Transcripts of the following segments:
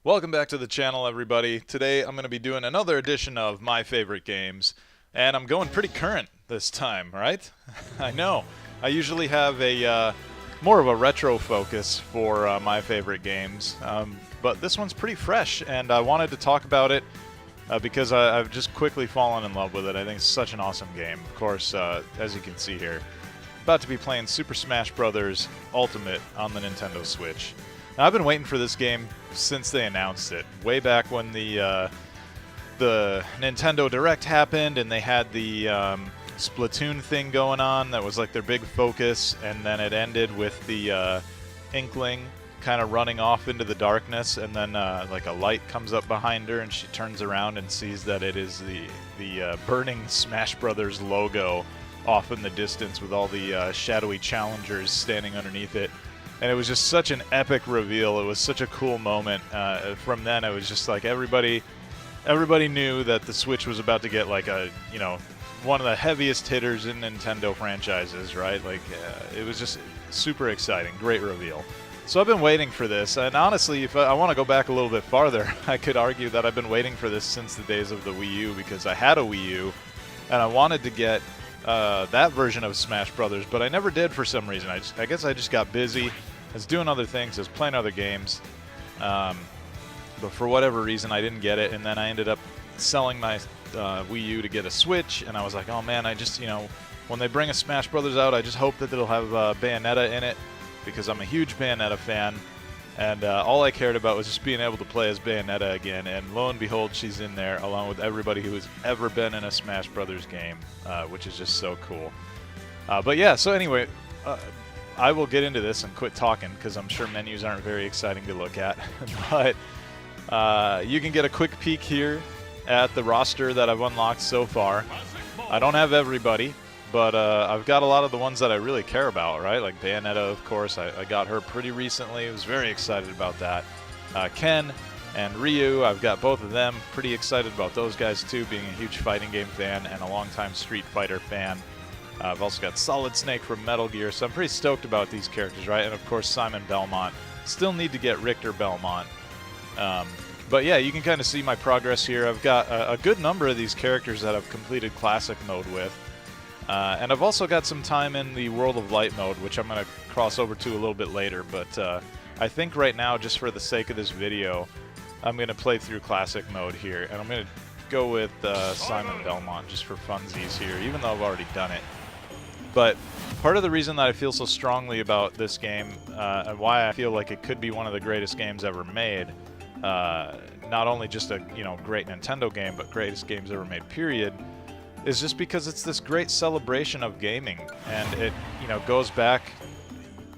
Welcome back to the channel, everybody. Today I'm going to be doing another edition of My Favorite Games, and I'm going pretty current this time, right? I know. I usually have a more of a retro focus for My Favorite Games, but this one's pretty fresh, and I wanted to talk about it because I've just quickly fallen in love with it. I think it's such an awesome game. Of course, as you can see here, about to be playing Super Smash Bros. Ultimate on the Nintendo Switch. Now, I've been waiting for this game since they announced it, way back when the Nintendo Direct happened and they had the Splatoon thing going on. That was like their big focus, and then it ended with the Inkling kind of running off into the darkness, and then like a light comes up behind her and she turns around and sees that it is the burning Smash Brothers logo off in the distance with all the shadowy challengers standing underneath it. And it was just such an epic reveal. It was such a cool moment. From then, it was just like everybody knew that the Switch was about to get like one of the heaviest hitters in Nintendo franchises, right? Like it was just super exciting, great reveal. So I've been waiting for this, and honestly, if I want to go back a little bit farther, I could argue that I've been waiting for this since the days of the Wii U, because I had a Wii U, and I wanted to get that version of Smash Brothers, but I never did for some reason. I guess I just got busy. I was doing other things. I was playing other games. But for whatever reason, I didn't get it, and then I ended up selling my Wii U to get a Switch, and I was like, oh man, I just, when they bring a Smash Brothers out, I just hope that it'll have Bayonetta in it, because I'm a huge Bayonetta fan, and all I cared about was just being able to play as Bayonetta again, and lo and behold, she's in there, along with everybody who has ever been in a Smash Brothers game, which is just so cool. But yeah, so anyway, I will get into this and quit talking, because I'm sure menus aren't very exciting to look at. But you can get a quick peek here at the roster that I've unlocked so far. I don't have everybody, but I've got a lot of the ones that I really care about, right? Like Bayonetta, of course. I got her pretty recently. I was very excited about that. Ken and Ryu, I've got both of them. Pretty excited about those guys too, being a huge fighting game fan and a longtime Street Fighter fan. I've also got Solid Snake from Metal Gear, so I'm pretty stoked about these characters, right? And of course, Simon Belmont. Still need to get Richter Belmont. But yeah, you can kind of see my progress here. I've got a good number of these characters that I've completed Classic mode with. And I've also got some time in the World of Light mode, which I'm going to cross over to a little bit later. But I think right now, just for the sake of this video, I'm going to play through Classic mode here. And I'm going to go with Simon Belmont just for funsies here, even though I've already done it. But part of the reason that I feel so strongly about this game, and why I feel like it could be one of the greatest games ever made, not only just a great Nintendo game, but greatest games ever made, period, is just because it's this great celebration of gaming, and it goes back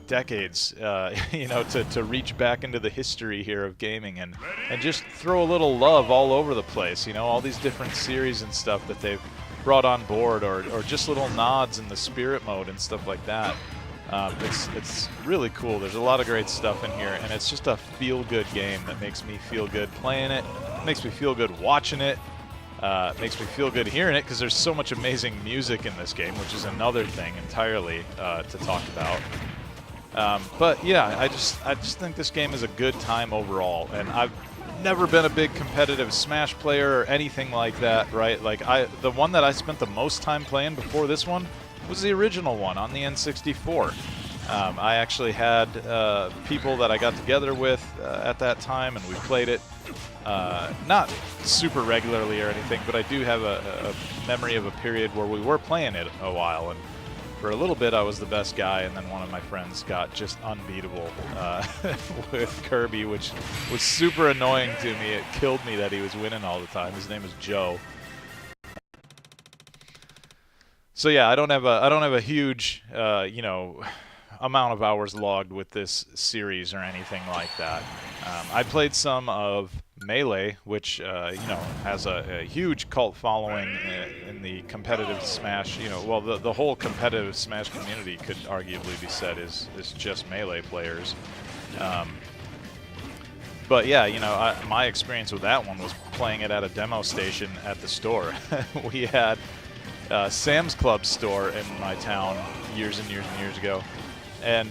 decades, to reach back into the history here of gaming and just throw a little love all over the place. All these different series and stuff that they've brought on board, or just little nods in the spirit mode and stuff like that. It's really cool. There's a lot of great stuff in here, and it's just a feel-good game that makes me feel good playing it, makes me feel good watching it, makes me feel good hearing it, because there's so much amazing music in this game, which is another thing entirely to talk about. But yeah, I just think this game is a good time overall, and I've never been a big competitive Smash player or anything like that, right? Like the one that I spent the most time playing before this one was the original one on the N64. I actually had people that I got together with at that time, and we played it not super regularly or anything, but I do have a memory of a period where we were playing it a while, and for a little bit I was the best guy, and then one of my friends got just unbeatable with Kirby, which was super annoying to me. It killed me that he was winning all the time. His name is Joe. So yeah, I don't have a huge amount of hours logged with this series or anything like that. I played some of Melee, which has a huge cult following in the competitive Smash. Well, the whole competitive Smash community could arguably be said is just Melee players. But yeah, my experience with that one was playing it at a demo station at the store. We had Sam's Club store in my town years and years and years ago, and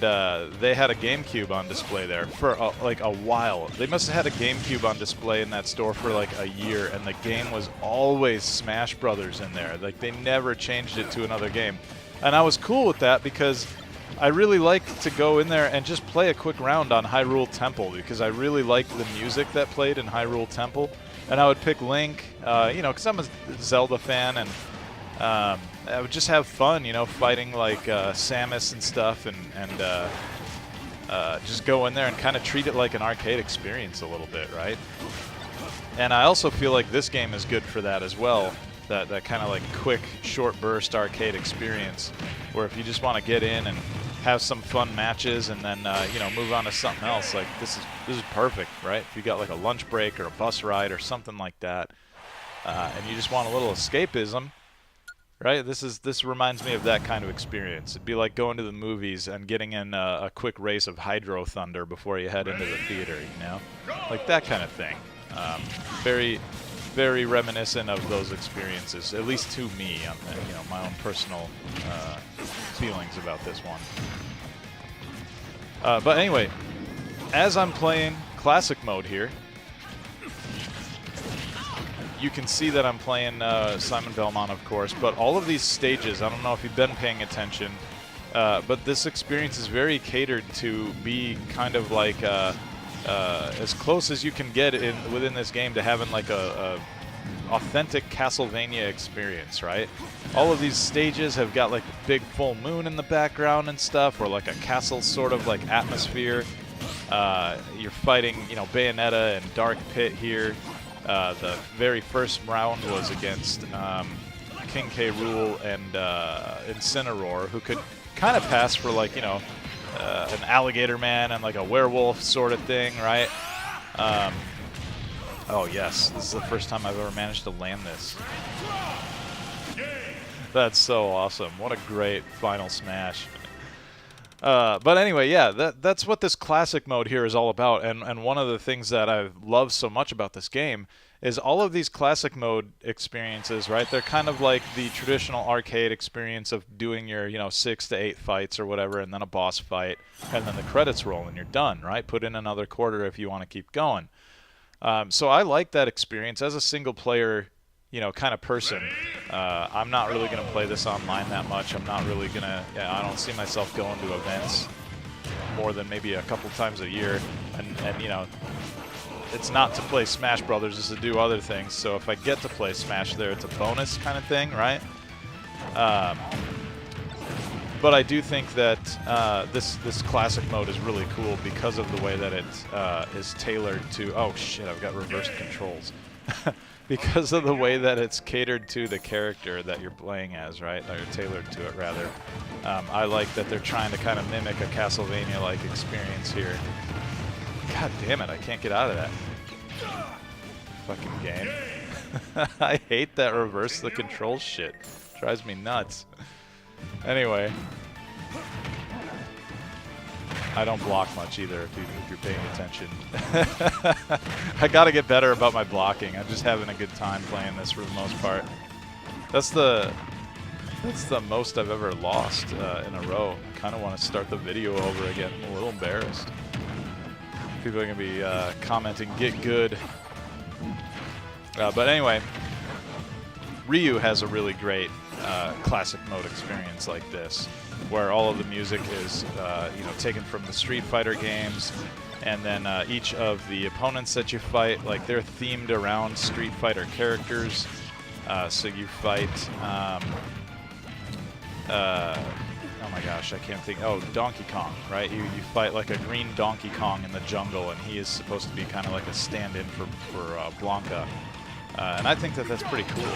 they had a GameCube on display there for like a while. They must have had a GameCube on display in that store for like a year, and the game was always Smash Brothers in there. Like, they never changed it to another game. And I was cool with that because I really like to go in there and just play a quick round on Hyrule Temple because I really liked the music that played in Hyrule Temple. And I would pick Link, you know, because I'm a Zelda fan, and I would just have fun, you know, fighting like Samus and stuff, and just go in there and kind of treat it like an arcade experience a little bit, right? And I also feel like this game is good for that as well. That kind of like quick, short burst arcade experience, where if you just want to get in and have some fun matches and then you know, move on to something else, like this is perfect, right? If you got like a lunch break or a bus ride or something like that, and you just want a little escapism, right? This reminds me of that kind of experience. It'd be like going to the movies and getting in a quick race of Hydro Thunder before you head into the theater, you know, like that kind of thing. Very reminiscent of those experiences, at least to me. You know, my own personal feelings about this one. But anyway, as I'm playing classic mode here, you can see that I'm playing Simon Belmont, of course, but all of these stages, I don't know if you've been paying attention, but this experience is very catered to be kind of like as close as you can get within this game to having like a authentic Castlevania experience, right? All of these stages have got like a big full moon in the background and stuff, or like a castle sort of like atmosphere. You're fighting, you know, Bayonetta and Dark Pit here. The very first round was against King K. Rool and Incineroar, who could kind of pass for like, you know, an alligator man and like a werewolf sort of thing, right? Oh yes, this is the first time I've ever managed to land this. That's so awesome. What a great final smash. But anyway, yeah, that's what this classic mode here is all about. And one of the things that I've loved so much about this game is all of these classic mode experiences, right? They're kind of like the traditional arcade experience of doing your, you know, 6 to 8 fights or whatever, and then a boss fight, and then the credits roll and you're done, right? Put in another quarter if you want to keep going. So I like that experience as a single player, you know, kind of person. I'm not really going to play this online that much. I'm not really going to, I don't see myself going to events more than maybe a couple times a year. And you know, it's not to play Smash Brothers, it's to do other things. So if I get to play Smash there, it's a bonus kind of thing, right? But I do think that this classic mode is really cool because of the way that it is tailored to... Oh shit, I've got reversed controls. Because of the way that it's catered to the character that you're playing as, right? Or tailored to it, rather. I like that they're trying to kind of mimic a Castlevania-like experience here. God damn it, I can't get out of that. Fucking game. I hate that reverse the control shit. Drives me nuts. Anyway. I don't block much either if you're paying attention. I gotta get better about my blocking. I'm just having a good time playing this for the most part. That's the most I've ever lost in a row. I kind of want to start the video over again. I'm a little embarrassed. People are gonna be commenting, "Get good." But anyway, Ryu has a really great classic mode experience like this, where all of the music is you know, taken from the Street Fighter games, and then each of the opponents that you fight, like, they're themed around Street Fighter characters. So you fight oh my gosh, I can't think. Oh, Donkey Kong, right? You fight like a green Donkey Kong in the jungle, and he is supposed to be kind of like a stand-in for Blanca. And I think that that's pretty cool.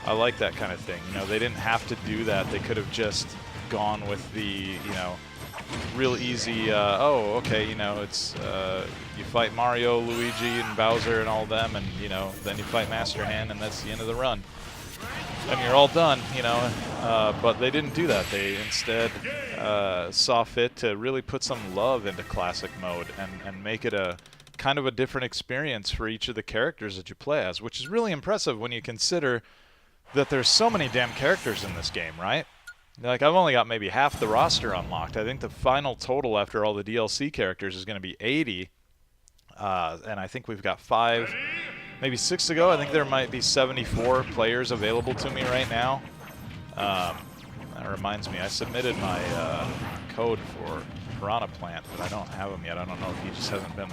I like that kind of thing. You know, they didn't have to do that. They could have just gone with the, you know, real easy, oh, okay, you know, it's, you fight Mario, Luigi, and Bowser and all them, and, you know, then you fight Master Hand, and that's the end of the run. And you're all done, you know, but they didn't do that. They instead saw fit to really put some love into classic mode and make it a kind of a different experience for each of the characters that you play as, which is really impressive when you consider that there's so many damn characters in this game, right? Like, I've only got maybe half the roster unlocked. I think the final total after all the DLC characters is going to be 80. And I think we've got 5, maybe 6 to go. I think there might be 74 players available to me right now. That reminds me, I submitted my code for Piranha Plant, but I don't have him yet. I don't know if he just hasn't been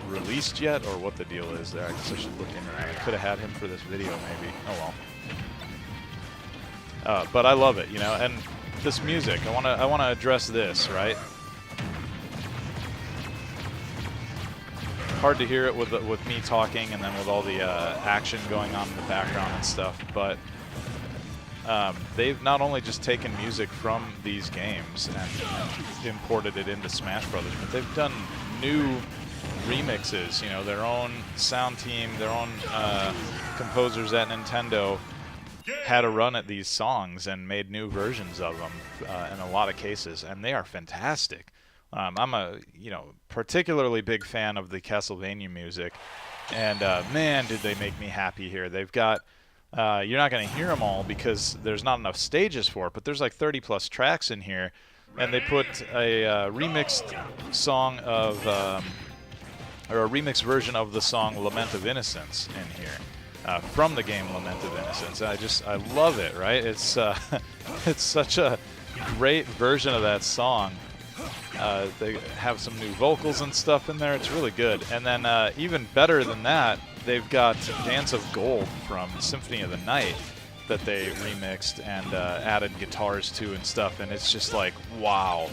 released yet or what the deal is there. I guess I should look into that. I could have had him for this video maybe. Oh well. But I love it, you know, and this music, I wanna address this, right? Hard to hear it with me talking and then with all the action going on in the background and stuff, but they've not only just taken music from these games and imported it into Smash Brothers, but they've done new remixes, you know, their own sound team, their own composers at Nintendo had a run at these songs and made new versions of them in a lot of cases, and they are fantastic. I'm a, you know, particularly big fan of the Castlevania music, and man, did they make me happy here. They've got, you're not going to hear them all because there's not enough stages for it, but there's like 30+ tracks in here, and they put a remixed song of, or a remixed version of the song Lament of Innocence in here. From the game Lament of Innocence. I love it, right? It's it's such a great version of that song. They have some new vocals and stuff in there. It's really good. And then even better than that, they've got Dance of Gold from Symphony of the Night that they remixed and added guitars to and stuff. And it's just like, wow.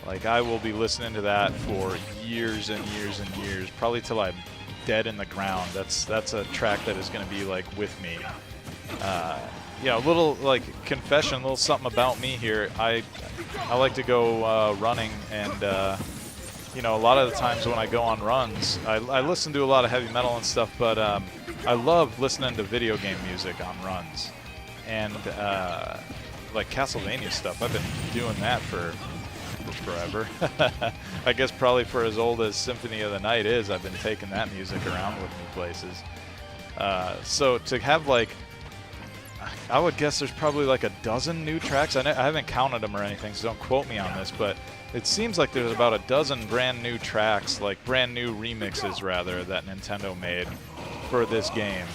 Like, I will be listening to that for years and years and years, probably till I'm dead in the ground. That's a track that is going to be like with me. Yeah, a little like confession, a little something about me here. I like to go running, and you know, a lot of the times when I go on runs, I listen to a lot of heavy metal and stuff, but I love listening to video game music on runs, and like Castlevania stuff. I've been doing that for forever. I guess probably for as old as Symphony of the Night is, I've been taking that music around with me places. So to have like, I would guess there's probably like a dozen new tracks. I haven't counted them or anything, so don't quote me on this, but it seems like there's about a dozen brand new tracks, like brand new remixes rather, that Nintendo made for this game.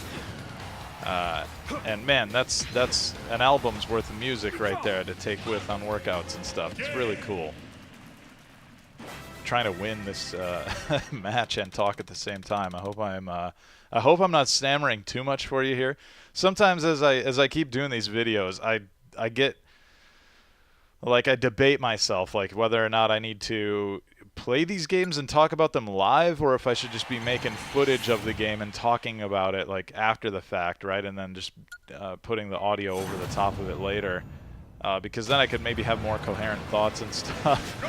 And man, that's an album's worth of music right there to take with on workouts and stuff. It's really cool. Trying to win this match and talk at the same time. I hope I'm not stammering too much for you here. Sometimes as I keep doing these videos, I get like, I debate myself like whether or not I need to play these games and talk about them live, or if I should just be making footage of the game and talking about it like after the fact, right? And then just putting the audio over the top of it later, because then I could maybe have more coherent thoughts and stuff.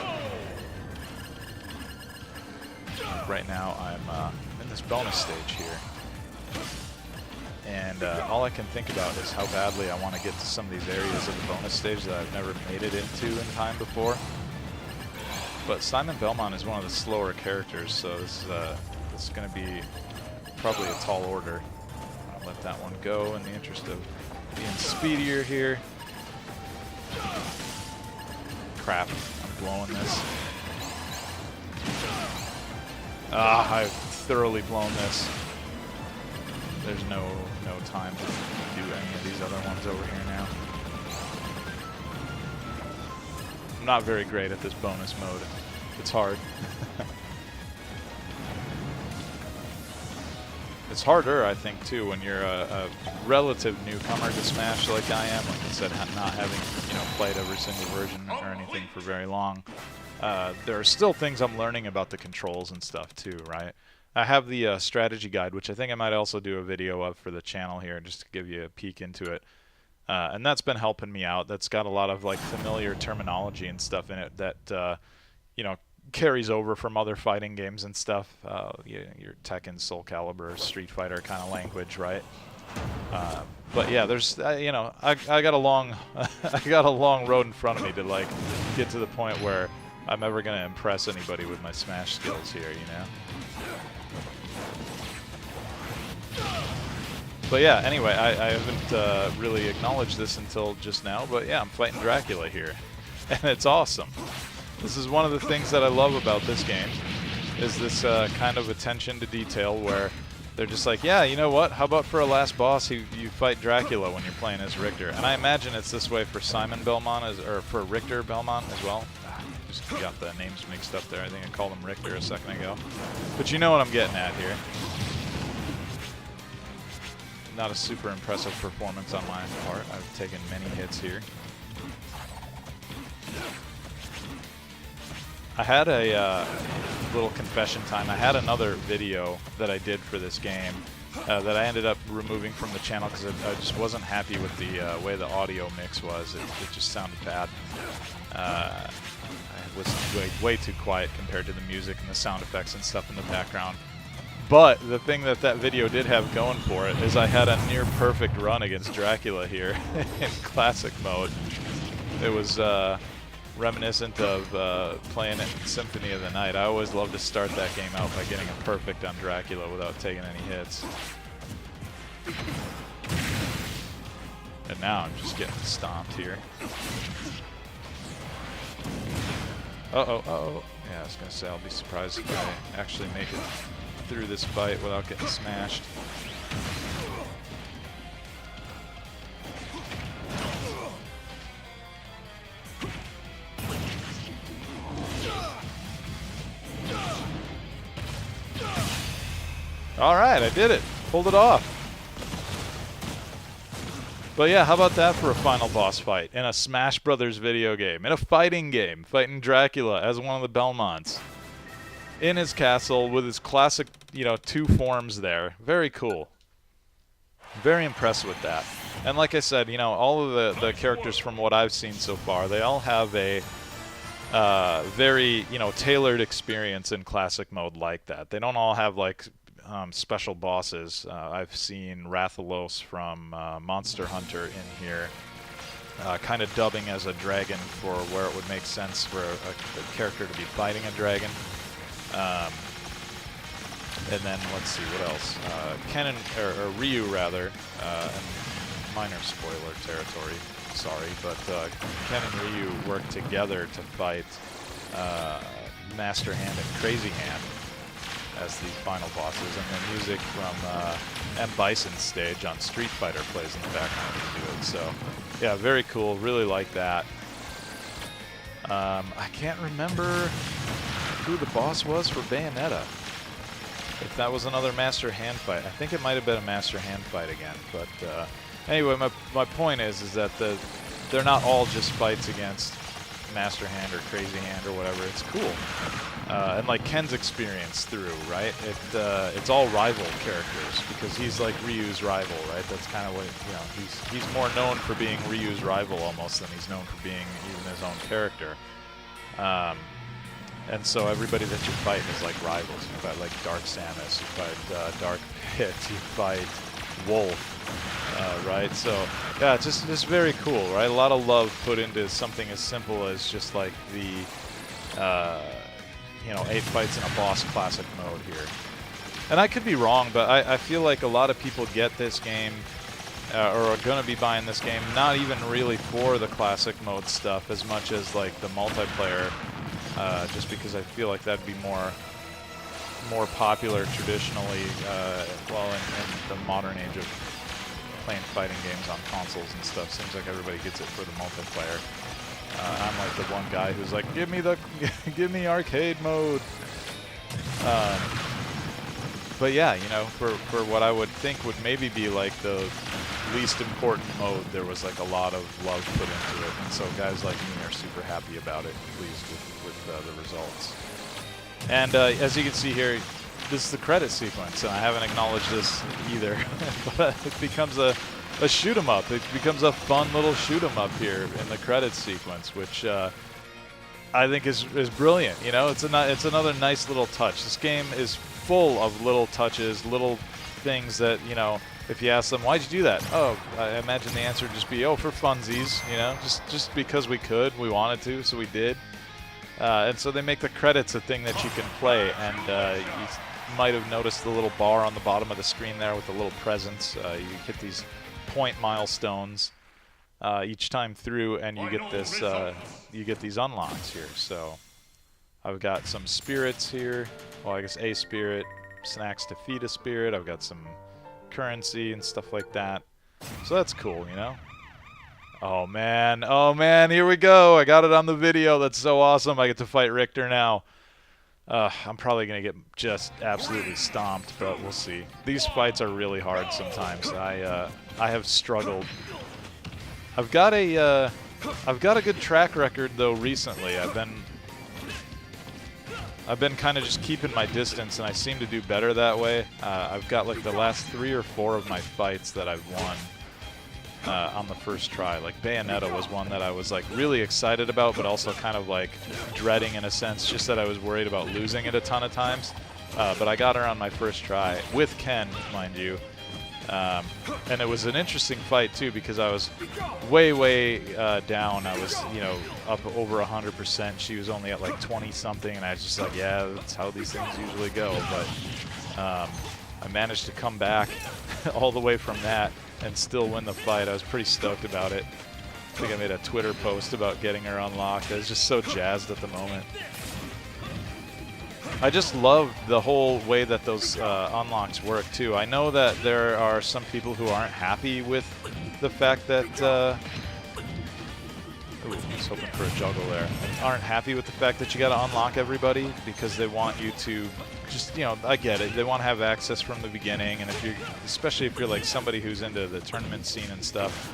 Right now I'm in this bonus stage here, and all I can think about is how badly I want to get to some of these areas of the bonus stage that I've never made it into in time before. But Simon Belmont is one of the slower characters, so this is going to be probably a tall order. I'll let that one go in the interest of being speedier here. Crap, I'm blowing this. I've thoroughly blown this. There's no time to do any of these other ones over here now. I'm not very great at this bonus mode. It's hard. It's harder, I think, too, when you're a relative newcomer to Smash like I am. Like I said, not having, you know, played every single version or anything for very long. There are still things I'm learning about the controls and stuff too, right? I have the strategy guide, which I think I might also do a video of for the channel here, just to give you a peek into it. And that's been helping me out. That's got a lot of like familiar terminology and stuff in it that you know, carries over from other fighting games and stuff. Your Tekken, Soul Calibur, Street Fighter kind of language, right? But yeah, there's you know, I got a long I got a long road in front of me to like get to the point where I'm ever gonna impress anybody with my Smash skills here, you know. But yeah, anyway, I haven't really acknowledged this until just now, but yeah, I'm fighting Dracula here. And it's awesome. This is one of the things that I love about this game, is this kind of attention to detail where they're just like, yeah, you know what, how about for a last boss, you fight Dracula when you're playing as Richter. And I imagine it's this way for Simon Belmont, or for Richter Belmont as well. Just got the names mixed up there. I think I called him Richter a second ago. But you know what I'm getting at here. Not a super impressive performance on my part. I've taken many hits here. I had a little confession time. I had another video that I did for this game that I ended up removing from the channel because I just wasn't happy with the way the audio mix was. It just sounded bad. It was way too quiet compared to the music and the sound effects and stuff in the background. But the thing that video did have going for it is I had a near perfect run against Dracula here in classic mode. It was reminiscent of playing it in Symphony of the Night. I always love to start that game out by getting a perfect on Dracula without taking any hits. And now I'm just getting stomped here. Uh-oh, uh-oh. Yeah, I was going to say, I'll be surprised if I actually make it through this fight without getting smashed. Alright, I did it. Pulled it off. But yeah, how about that for a final boss fight in a Smash Brothers video game, in a fighting game, fighting Dracula as one of the Belmonts in his castle with his classic, you know, 2 forms there. Very cool. Very impressed with that. And like I said, you know, all of the characters from what I've seen so far, they all have a very, you know, tailored experience in classic mode like that. They don't all have like special bosses. I've seen Rathalos from Monster Hunter in here, kind of dubbing as a dragon for where it would make sense for a character to be fighting a dragon. And then let's see what else. Ken or Ryu rather, and minor spoiler territory. Sorry, but Ken and Ryu work together to fight Master Hand and Crazy Hand as the final bosses, and the music from M. Bison's stage on Street Fighter plays in the background to do it. So, yeah, very cool. Really like that. I can't remember who the boss was for Bayonetta. If that was another Master Hand fight. I think it might have been a Master Hand fight again. But anyway, my point is that they're not all just fights against Master Hand or Crazy Hand or whatever. It's cool. And like Ken's experience through, right? It's all rival characters because he's like Ryu's rival, right? That's kind of what, you know, he's more known for being Ryu's rival almost than he's known for being even his own character. And so everybody that you fight is like rivals. You fight like Dark Samus, you fight Dark Pit, you fight Wolf, right? So yeah, it's just very cool, right? A lot of love put into something as simple as just like the you know, 8 fights in a boss classic mode here. And I could be wrong, but I feel like a lot of people get this game or are going to be buying this game not even really for the classic mode stuff as much as like the multiplayer, just because I feel like that'd be more popular traditionally, well, in the modern age of playing fighting games on consoles and stuff. Seems like everybody gets it for the multiplayer. I'm like the one guy who's like, give me arcade mode. But yeah, you know, for what I would think would maybe be like the least important mode, there was like a lot of love put into it, and so guys like me are super happy about it, pleased with the results. And as you can see here, this is the credit sequence, and I haven't acknowledged this either, but it becomes a shoot 'em up. It becomes a fun little shoot 'em up here in the credits sequence, which I think is brilliant. You know, it's another nice little touch. This game is full of little touches, little things that, you know, if you ask them, why'd you do that? Oh, I imagine the answer would just be, oh, for funsies, you know, just because we could, we wanted to, so we did. And so they make the credits a thing that you can play, and might have noticed the little bar on the bottom of the screen there with the little presents. You hit these point milestones each time through, and you get this. You get these unlocks here. So I've got some spirits here. Well, I guess a spirit, snacks to feed a spirit. I've got some currency and stuff like that. So that's cool, you know. Oh man, here we go. I got it on the video. That's so awesome. I get to fight Richter now. I'm probably going to get just absolutely stomped, but we'll see. These fights are really hard sometimes. I have struggled. I've got a good track record though recently. I've been kind of just keeping my distance, and I seem to do better that way. I've got like the last 3 or 4 of my fights that I've won on the first try. Like Bayonetta was one that I was like really excited about, but also kind of like dreading in a sense, just that I was worried about losing it a ton of times. But I got her on my first try with Ken, mind you. And it was an interesting fight too, because I was way down. I was, you know, up over 100%. She was only at like 20 something, and I was just like, yeah, that's how these things usually go. But I managed to come back all the way from that and still win the fight. I was pretty stoked about it. I think I made a Twitter post about getting her unlocked. I was just so jazzed at the moment. I just love the whole way that those unlocks work too. I know that there are some people who aren't happy with the fact that ooh, I was hoping for a juggle there. Aren't happy with the fact that you got to unlock everybody because they want you to just, you know, I get it. They want to have access from the beginning, and if you're, especially if you're like somebody who's into the tournament scene and stuff,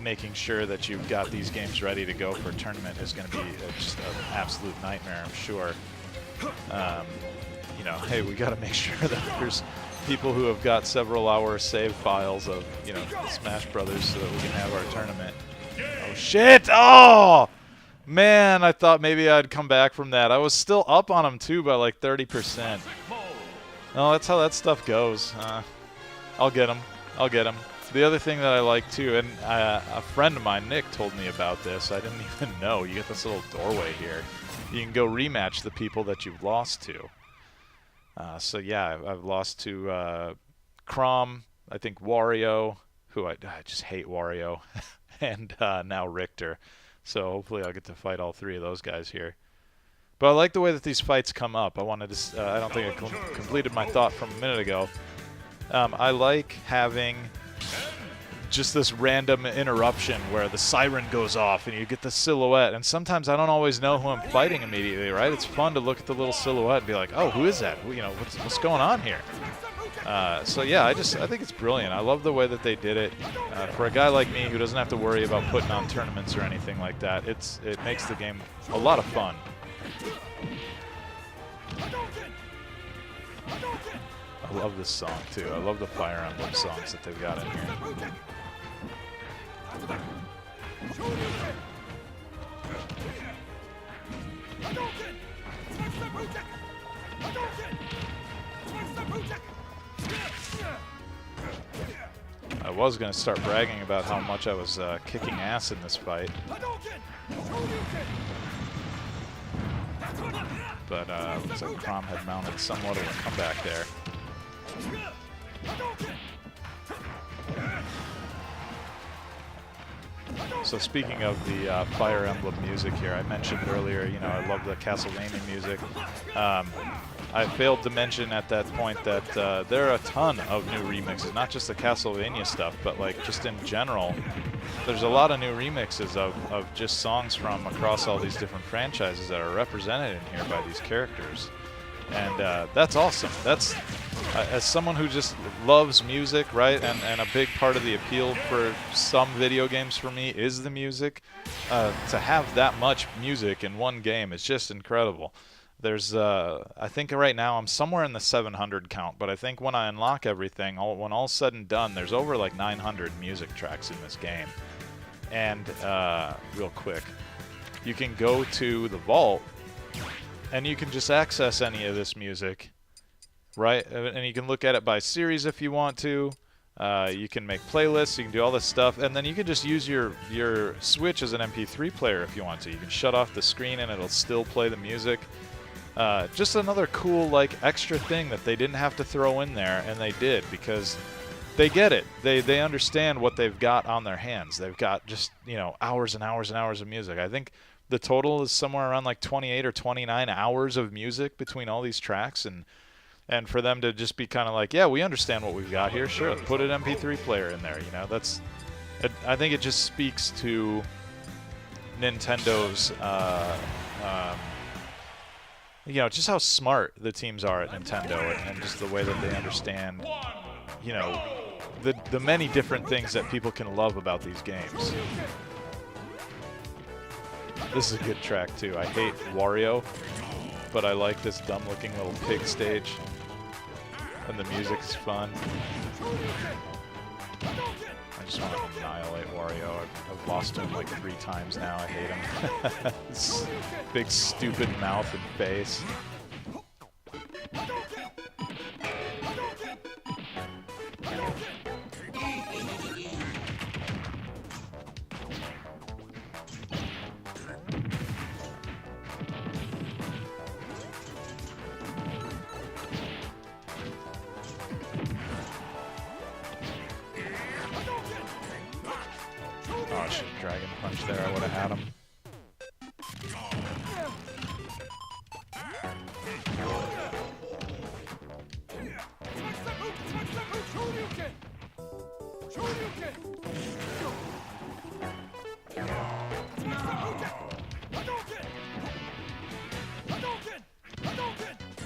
making sure that you've got these games ready to go for a tournament is going to be just an absolute nightmare, I'm sure. You know, hey, we got to make sure that there's people who have got several hour save files of, you know, Smash Brothers so that we can have our tournament. Oh shit! Oh man, I thought maybe I'd come back from that. I was still up on him too by like 30%. No, that's how that stuff goes. I'll get him. I'll get him. The other thing that I like too, and a friend of mine, Nick, told me about this. I didn't even know. You get this little doorway here. You can go rematch the people that you've lost to. So yeah, I've lost to Crom, I think Wario, who I just hate Wario, and now Richter. So hopefully I'll get to fight all 3 of those guys here. But I like the way that these fights come up. I wanted to. I don't think I completed my thought from a minute ago. I like having just this random interruption where the siren goes off and you get the silhouette, and sometimes I don't always know who I'm fighting immediately, right? It's fun to look at the little silhouette and be like, oh, who is that? You know, what's going on here? So yeah, I think it's brilliant. I love the way that they did it. For a guy like me who doesn't have to worry about putting on tournaments or anything like that, it makes the game a lot of fun. I love this song too. I love the Fire Emblem songs that they've got in here. I was going to start bragging about how much I was kicking ass in this fight. But looks like Crom had mounted somewhat of a comeback there. So speaking of the Fire Emblem music here, I mentioned earlier, you know, I love the Castlevania music. I failed to mention at that point that there are a ton of new remixes, not just the Castlevania stuff, but like just in general. There's a lot of new remixes of just songs from across all these different franchises that are represented in here by these characters. And that's awesome. That's, as someone who just loves music, right, and a big part of the appeal for some video games for me is the music, to have that much music in one game is just incredible. There's, I think right now I'm somewhere in the 700 count, but I think when I unlock everything, when all's said and done, there's over like 900 music tracks in this game. And, real quick, you can go to the vault, and you can just access any of this music, right? And you can look at it by series if you want to. You can make playlists, you can do all this stuff, and then you can just use your Switch as an MP3 player if you want to. You can shut off the screen and it'll still play the music. Just another cool, like, extra thing that they didn't have to throw in there, and they did, because they get it. They understand what they've got on their hands. They've got just, you know, hours and hours and hours of music. I think the total is somewhere around like 28 or 29 hours of music between all these tracks, and for them to just be kind of like, yeah, we understand what we've got here. Sure, put an MP3 player in there. You know, I think it just speaks to Nintendo's, you know, just how smart the teams are at Nintendo, and just the way that they understand, you know, the many different things that people can love about these games. This is a good track too. I hate Wario, but I like this dumb-looking little pig stage, and the music is fun. I just want to annihilate Wario. I've lost him like 3 times now. I hate him. This big stupid mouth and face. Oh, I should have Dragon Punch there. I would have had him.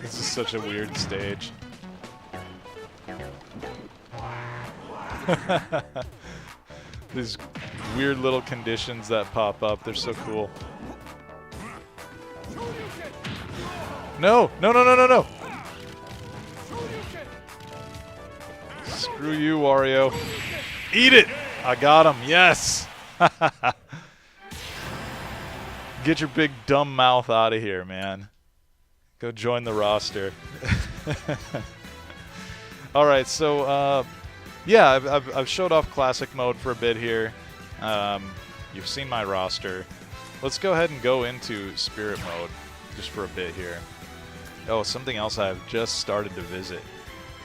This is such a weird stage. These weird little conditions that pop up, they're so cool. No! No, no, no, no, no! Screw you, Wario. Eat it! I got him, yes! Get your big dumb mouth out of here, man. Go join the roster. Alright, so, yeah, I've showed off Classic Mode for a bit here. You've seen my roster. Let's go ahead and go into Spirit Mode just for a bit here. Oh, something else I've just started to visit.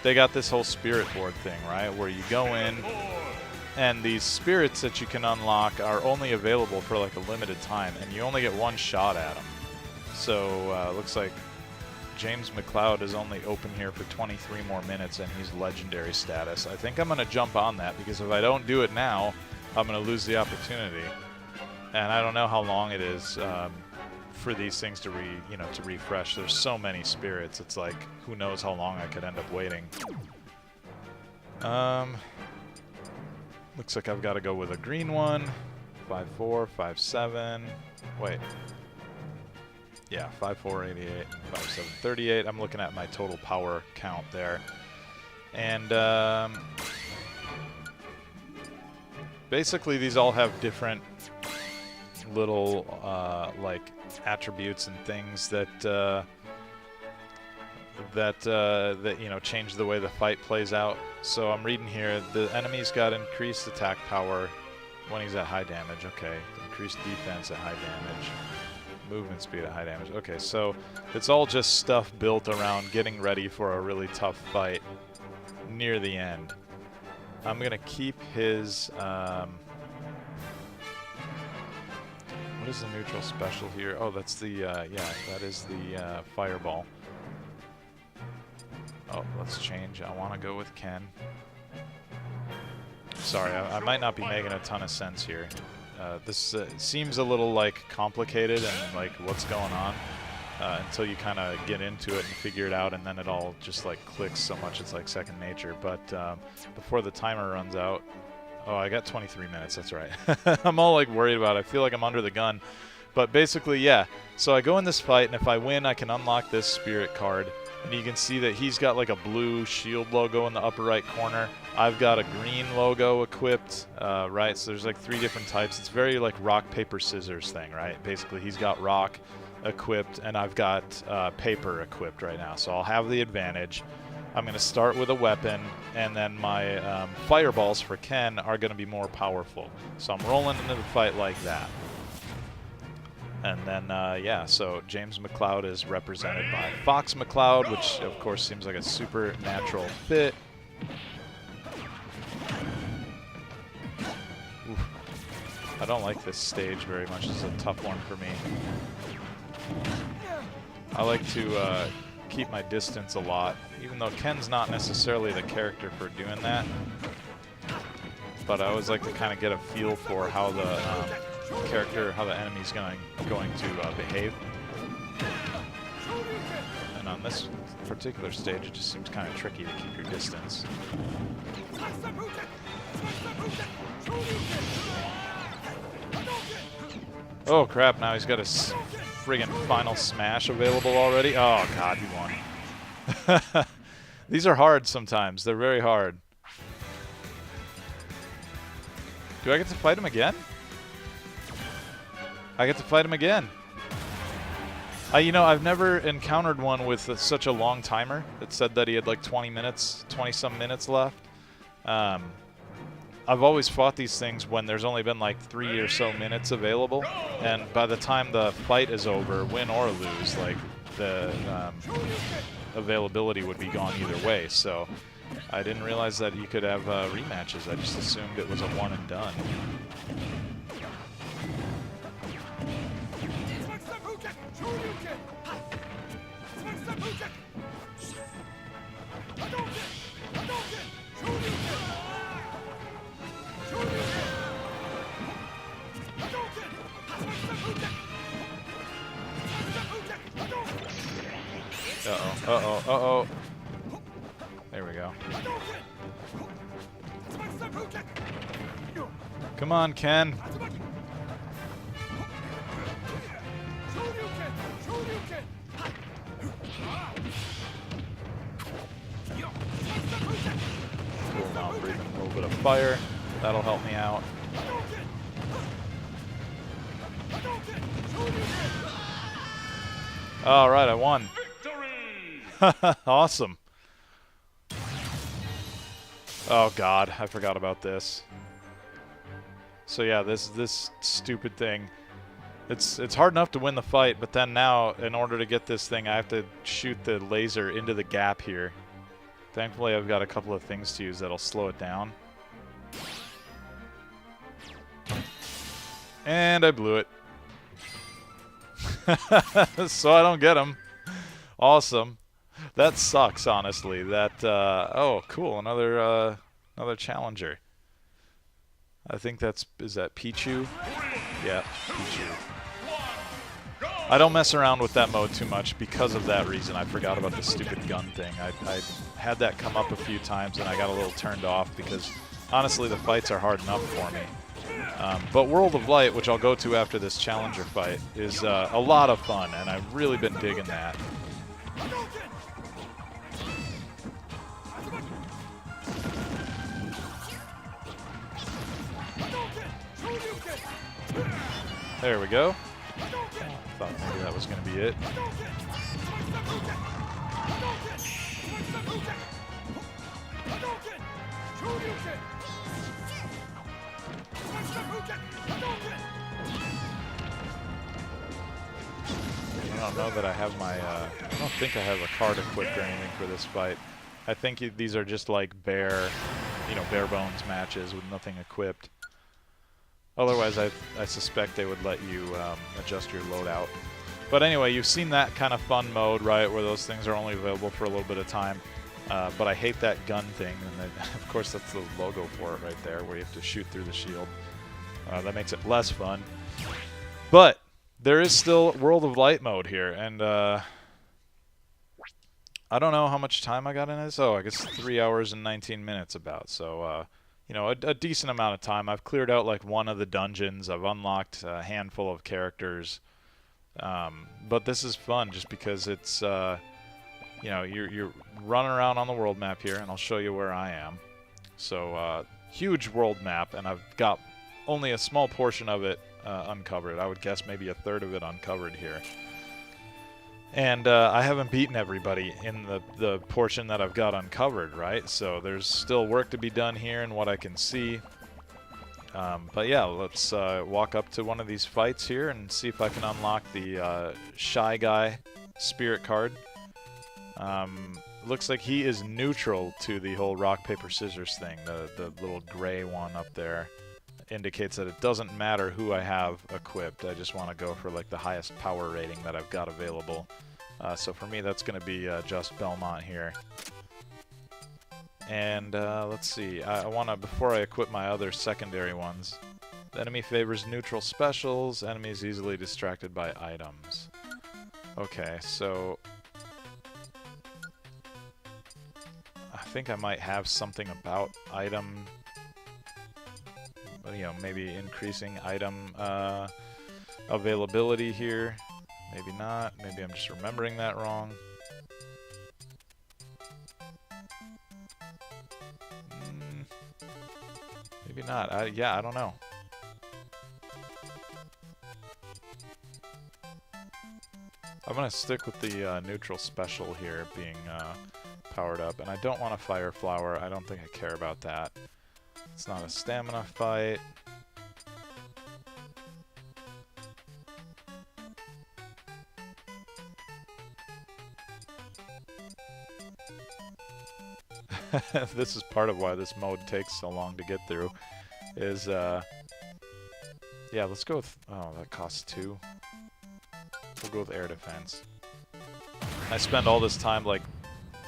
They got this whole Spirit Board thing, right? Where you go in, and these spirits that you can unlock are only available for like a limited time, and you only get one shot at them. So, looks like James McLeod is only open here for 23 more minutes, and he's legendary status. I think I'm going to jump on that, because if I don't do it now, I'm going to lose the opportunity. And I don't know how long it is for these things to refresh. There's so many spirits. It's like, who knows how long I could end up waiting. Looks like I've got to go with a green one. 5-4, 5-7. Wait. Yeah, 5-4, 88, 5-7, 38. I'm looking at my total power count there. And basically these all have different little like attributes and things that you know, change the way the fight plays out. So I'm reading here, the enemy's got increased attack power when he's at high damage. Okay, increased defense at high damage. Movement speed at high damage. Okay, so it's all just stuff built around getting ready for a really tough fight near the end. I'm going to keep his... what is the neutral special here? Oh, that's the... yeah, that is the fireball. Oh, let's change. I want to go with Ken. Sorry, I might not be making a ton of sense here. This seems a little like complicated and like what's going on until you kind of get into it and figure it out, and then it all just like clicks so much it's like second nature. But before the timer runs out, oh, I got 23 minutes. That's right. I'm all like worried about it. I feel like I'm under the gun. But basically, yeah. So I go in this fight, and if I win, I can unlock this spirit card. And you can see that he's got like a blue shield logo in the upper right corner. I've got a green logo equipped, right? So there's like 3 different types. It's very like rock, paper, scissors thing, right? Basically, he's got rock equipped, and I've got paper equipped right now. So I'll have the advantage. I'm going to start with a weapon, and then my fireballs for Ken are going to be more powerful. So I'm rolling into the fight like that. And then, yeah, so James McCloud is represented by Fox McCloud, which, of course, seems like a super natural fit. Oof. I don't like this stage very much. This is a tough one for me. I like to keep my distance a lot, even though Ken's not necessarily the character for doing that. But I always like to kind of get a feel for how the character, how the enemy's going to behave. And on this particular stage, it just seems kind of tricky to keep your distance. Oh crap, now he's got a friggin' final smash available already. Oh god, he won. These are hard sometimes. They're very hard. Do I get to fight him again? I get to fight him again. You know, I've never encountered one with such a long timer. It said that he had like 20 minutes, 20-some minutes left. I've always fought these things when there's only been like 3 or so minutes available. And by the time the fight is over, win or lose, like the availability would be gone either way. So I didn't realize that you could have rematches. I just assumed it was a one and done. Uh-oh, uh-oh, uh-oh. There we go. Come on, Ken. Cool, now I'm breathing a little bit of fire. That'll help me out. All right, I won. Awesome. Oh god, I forgot about this. So yeah, this stupid thing. It's hard enough to win the fight, but then now, in order to get this thing, I have to shoot the laser into the gap here. Thankfully, I've got a couple of things to use that'll slow it down. And I blew it. So I don't get him. Awesome. That sucks, honestly. That oh, cool. Another challenger. I think is that Pichu? Yeah, Pichu. I don't mess around with that mode too much because of that reason. I forgot about the stupid gun thing. I had that come up a few times and I got a little turned off because honestly the fights are hard enough for me. But World of Light, which I'll go to after this challenger fight, is a lot of fun, and I've really been digging that. There we go. Thought maybe that was going to be it. I don't know that I have my, I don't think I have a card equipped or anything for this fight. I think these are just like bare bones matches with nothing equipped. Otherwise, I suspect they would let you adjust your loadout. But anyway, you've seen that kind of fun mode, right, where those things are only available for a little bit of time. But I hate that gun thing, and of course that's the logo for it right there, where you have to shoot through the shield. That makes it less fun. But there is still World of Light mode here, and I don't know how much time I got in this. Oh, I guess 3 hours and 19 minutes about. So, you know, a decent amount of time. I've cleared out like one of the dungeons. I've unlocked a handful of characters. But this is fun just because it's, you know, you're running around on the world map here, and I'll show you where I am. So, huge world map, and I've got only a small portion of it uncovered. I would guess maybe a third of it uncovered here. And I haven't beaten everybody in the portion that I've got uncovered, right? So there's still work to be done here in what I can see. But yeah, let's walk up to one of these fights here and see if I can unlock the Shy Guy spirit card. Looks like he is neutral to the whole rock, paper, scissors thing. The little gray one up there indicates that it doesn't matter who I have equipped. I just want to go for like the highest power rating that I've got available. So for me, that's going to be just Belmont here. And let's see, I want to, before I equip my other secondary ones, the enemy favors neutral specials, enemies easily distracted by items. Okay, so I think I might have something about item, you know, maybe increasing item availability here. Maybe not, maybe I'm just remembering that wrong. Maybe not. Yeah, I don't know. I'm going to stick with the neutral special here being powered up. And I don't want a fire flower. I don't think I care about that. It's not a stamina fight. This is part of why this mode takes so long to get through, is, yeah, let's go with, oh, that costs 2. We'll go with air defense. I spend all this time, like,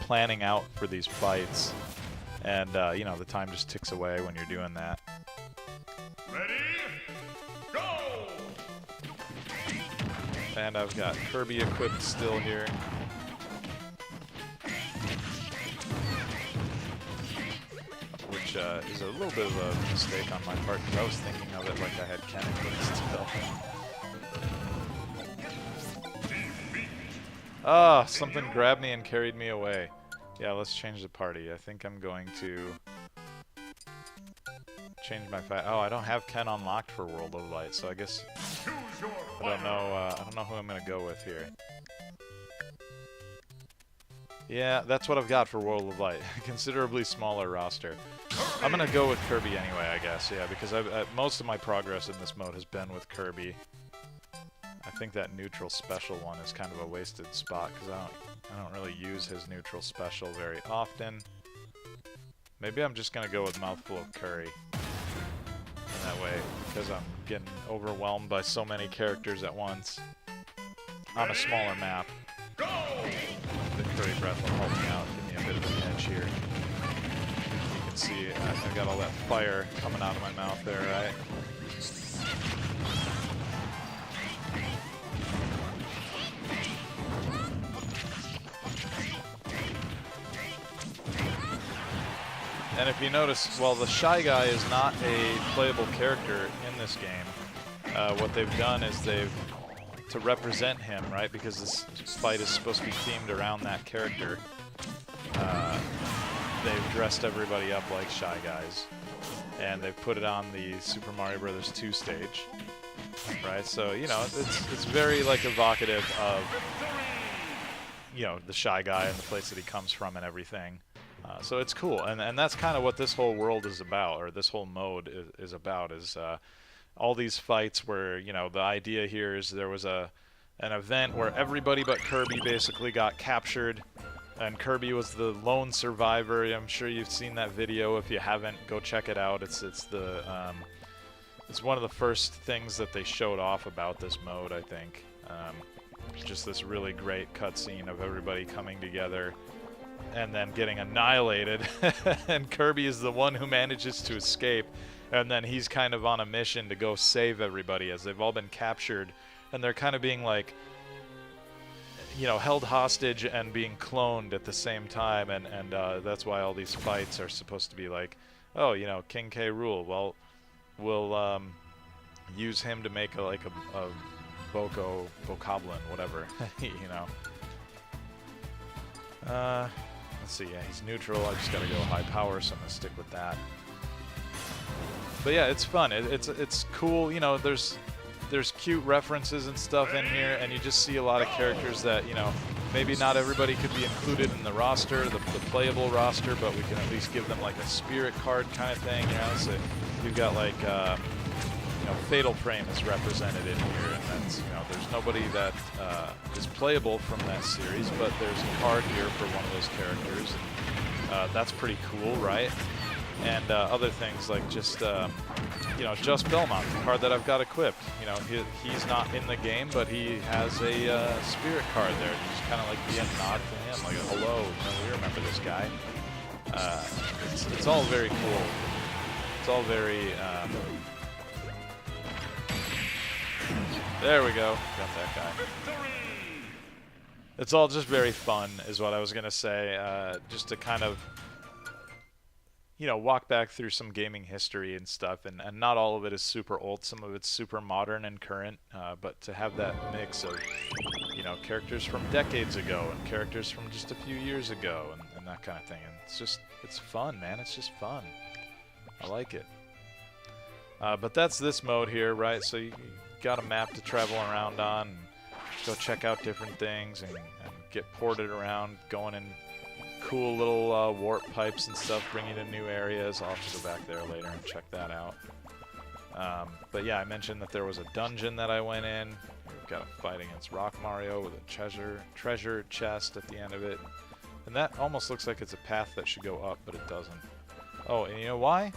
planning out for these fights, and, you know, the time just ticks away when you're doing that. Ready? Go! And I've got Kirby equipped still here. Which is a little bit of a mistake on my part, because I was thinking of it like I had Ken equipped still. Ah, something grabbed me and carried me away. Yeah, let's change the party. I think I'm going to change my Oh, I don't have Ken unlocked for World of Light, so I guess I don't know who I'm gonna go with here. Yeah, that's what I've got for World of Light. Considerably smaller roster. I'm gonna go with Kirby anyway, I guess. Yeah, because most of my progress in this mode has been with Kirby. I think that neutral special one is kind of a wasted spot because I don't really use his neutral special very often. Maybe I'm just gonna go with Mouthful of Curry. And that way, because I'm getting overwhelmed by so many characters at once on a smaller map. The Curry Breath will help me out, give me a bit of an edge here. You can see I got all that fire coming out of my mouth there, right? And if you notice, well, the Shy Guy is not a playable character in this game. What they've done is to represent him, right, because this fight is supposed to be themed around that character, they've dressed everybody up like Shy Guys, and they've put it on the Super Mario Bros. 2 stage, right? So, you know, it's very, like, evocative of, you know, the Shy Guy and the place that he comes from and everything. So it's cool, and that's kind of what this whole world is about, or this whole mode is about, is all these fights where, you know, the idea here is there was an event where everybody but Kirby basically got captured, and Kirby was the lone survivor. I'm sure you've seen that video. If you haven't, go check it out. It's one of the first things that they showed off about this mode, I think. Just this really great cutscene of everybody coming together and then getting annihilated, and Kirby is the one who manages to escape, and then he's kind of on a mission to go save everybody as they've all been captured, and they're kind of being, like, you know, held hostage and being cloned at the same time, and that's why all these fights are supposed to be like, oh, you know, King K. Rool, well, we'll use him to make a Bokoblin, whatever, you know. Let's see, yeah, he's neutral. I just gotta go high power, so I'm gonna stick with that. But yeah, it's fun. It's cool. You know, there's cute references and stuff in here, and you just see a lot of characters that, you know, maybe not everybody could be included in the roster, the playable roster, but we can at least give them like a spirit card kind of thing. You know, so you've got like Fatal Frame is represented in here, and that's there's nobody that is playable from that series, but there's a card here for one of those characters, and that's pretty cool, right? And other things like just Just Belmont, the card that I've got equipped. He's not in the game, but he has a spirit card there. You just kind of like get a nod to him, like a hello. We remember this guy. It's all very cool. It's all very. There we go. Got that guy. It's all just very fun, is what I was gonna say. Just to kind of walk back through some gaming history and stuff, and not all of it is super old, some of it's super modern and current, but to have that mix of, characters from decades ago and characters from just a few years ago and that kind of thing, and it's fun, man, it's just fun. I like it. But that's this mode here, right? So you got a map to travel around on, and go check out different things and get ported around, going in cool little warp pipes and stuff, bring you to new areas. I'll have to go back there later and check that out. But yeah, I mentioned that there was a dungeon that I went in. We've got a fight against Rock Mario with a treasure chest at the end of it. And that almost looks like it's a path that should go up, but it doesn't. Oh, and you know why?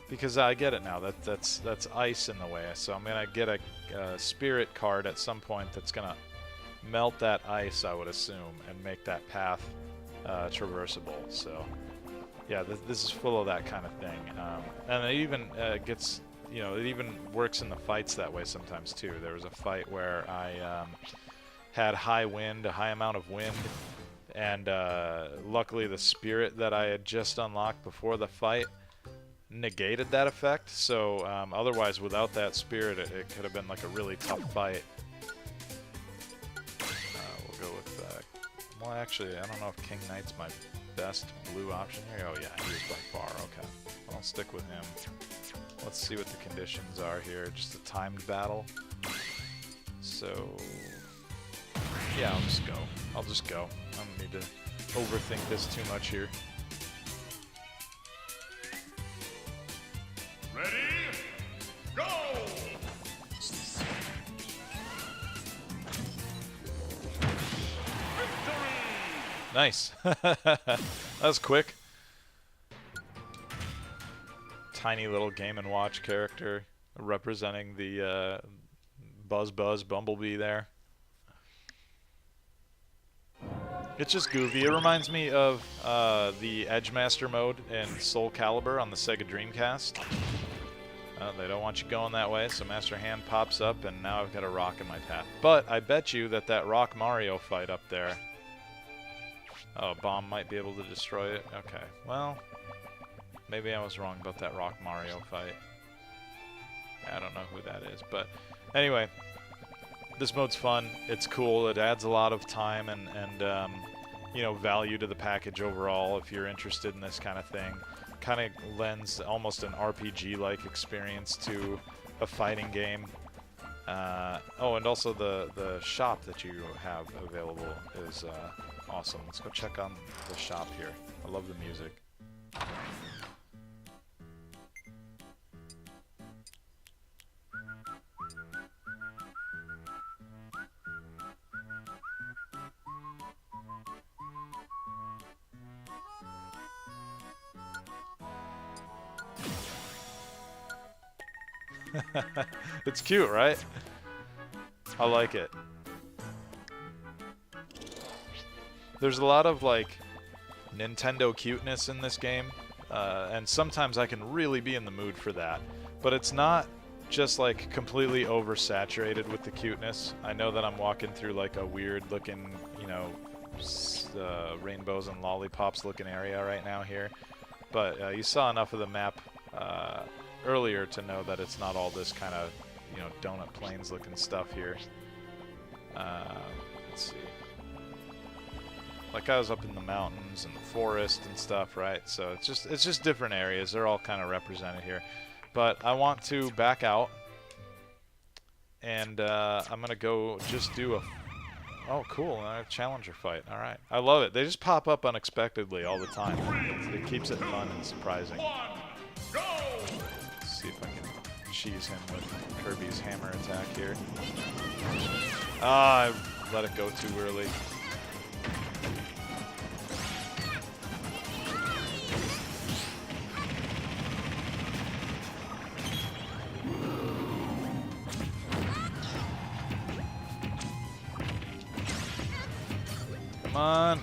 Because I get it now. That's ice in the way. So I'm going to get a spirit card at some point that's going to melt that ice, I would assume, and make that path traversable. So yeah, this is full of that kind of thing, and it even gets, it even works in the fights that way sometimes too. There was a fight where I had a high amount of wind, and luckily the spirit that I had just unlocked before the fight negated that effect. So otherwise, without that spirit, it could have been like a really tough fight. We'll go with well, actually, I don't know if King Knight's my best blue option here. Oh yeah, he is by far. Okay, I'll stick with him. Let's see what the conditions are here. Just a timed battle. So yeah, I'll just go. I don't need to overthink this too much here. Ready? Go! Nice. That was quick. Tiny little Game & Watch character representing the Buzz Bumblebee there. It's just goofy. It reminds me of the Edgemaster mode in Soul Calibur on the Sega Dreamcast. They don't want you going that way, so Master Hand pops up, and now I've got a rock in my path. But I bet you that Rock Mario fight up there... Oh, bomb might be able to destroy it. Okay, well, maybe I was wrong about that Rock Mario fight. I don't know who that is, but anyway, this mode's fun. It's cool. It adds a lot of time and value to the package overall if you're interested in this kind of thing. Kind of lends almost an RPG-like experience to a fighting game. Oh, and also the shop that you have available is awesome. Let's go check on the shop here. I love the music. It's cute, right? I like it. There's a lot of like Nintendo cuteness in this game, and sometimes I can really be in the mood for that. But it's not just like completely oversaturated with the cuteness. I know that I'm walking through like a weird looking, rainbows and lollipops looking area right now here. But you saw enough of the map earlier to know that it's not all this kind of, donut plains looking stuff here. Let's see. Like I was up in the mountains and the forest and stuff, right? So it's just different areas. They're all kind of represented here. But I want to back out, and I'm gonna go just do a. Oh, cool! A challenger fight. All right, I love it. They just pop up unexpectedly all the time. It keeps it fun and surprising. see if I can cheese him with Kirby's hammer attack here. Ah, I let it go too early. Come on.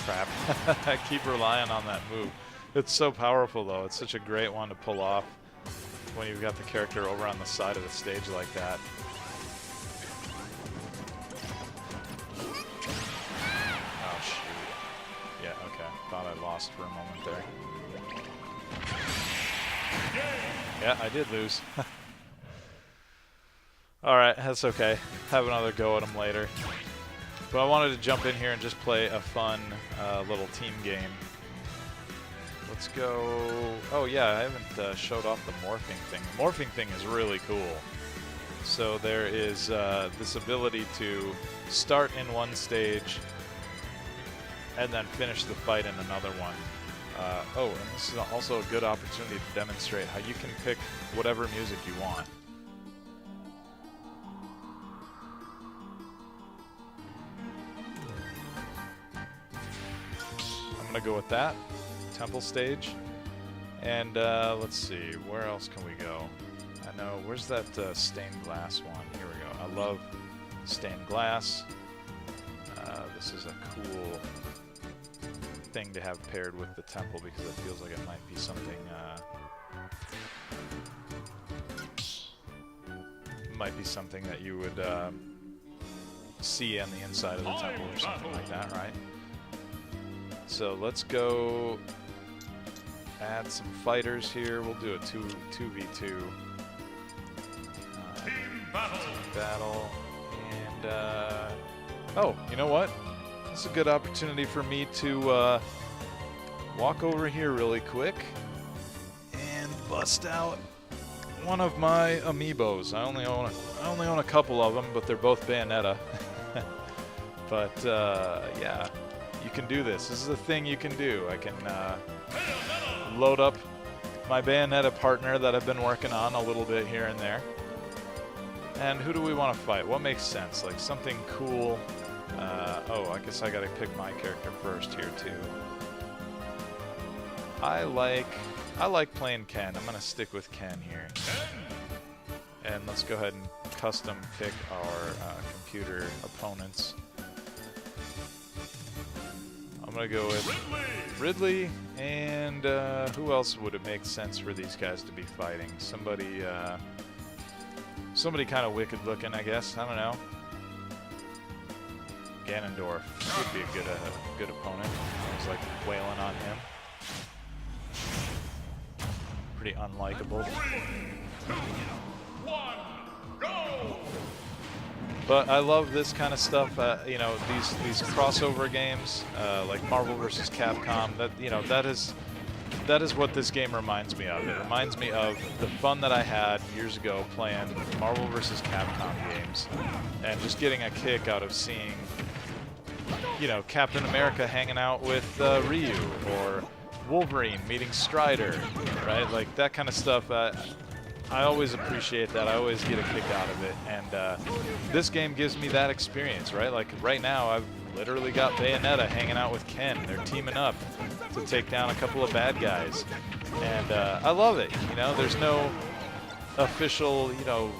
Crap. I keep relying on that move. It's so powerful, though. It's such a great one to pull off when you've got the character over on the side of the stage like that. Oh, shoot. Yeah, okay. Thought I lost for a moment there. Yeah, I did lose. Alright, that's okay. Have another go at him later. But I wanted to jump in here and just play a fun little team game. Let's go... Oh yeah, I haven't showed off the morphing thing. The morphing thing is really cool. So there is this ability to start in one stage and then finish the fight in another one. Oh, and this is also a good opportunity to demonstrate how you can pick whatever music you want. I'm gonna go with that. Temple stage. And let's see, where else can we go? I know, where's that stained glass one? Here we go. I love stained glass. This is a cool thing to have paired with the temple because it feels like it might be something that you would see on the inside of the temple or something like that, right? So let's go add some fighters here. We'll do a 2v2 battle. And oh, you know what? This is a good opportunity for me to walk over here really quick and bust out one of my amiibos. I only own a couple of them, but they're both Bayonetta. But yeah, you can do this. This is a thing you can do. I can load up my Bayonetta partner that I've been working on a little bit here and there. And who do we want to fight? What makes sense? Like something cool. Oh, I guess I gotta pick my character first here too. I like playing Ken. I'm gonna stick with Ken here. And let's go ahead and custom pick our computer opponents. I'm gonna go with Ridley, and who else would it make sense for these guys to be fighting? Somebody kind of wicked looking, I guess. I don't know. Ganondorf would be a good opponent. I was like wailing on him. Pretty unlikable. 3, 2, 1, go! But I love this kind of stuff. You know, these crossover games, like Marvel vs. Capcom. That is what this game reminds me of. It reminds me of the fun that I had years ago playing Marvel vs. Capcom games, and just getting a kick out of seeing, you know, Captain America hanging out with Ryu, or Wolverine meeting Strider, right? Like that kind of stuff. I always appreciate that. I always get a kick out of it, and this game gives me that experience, right? Like right now, I've literally got Bayonetta hanging out with Ken. They're teaming up to take down a couple of bad guys, and I love it. You know, there's no official, you know,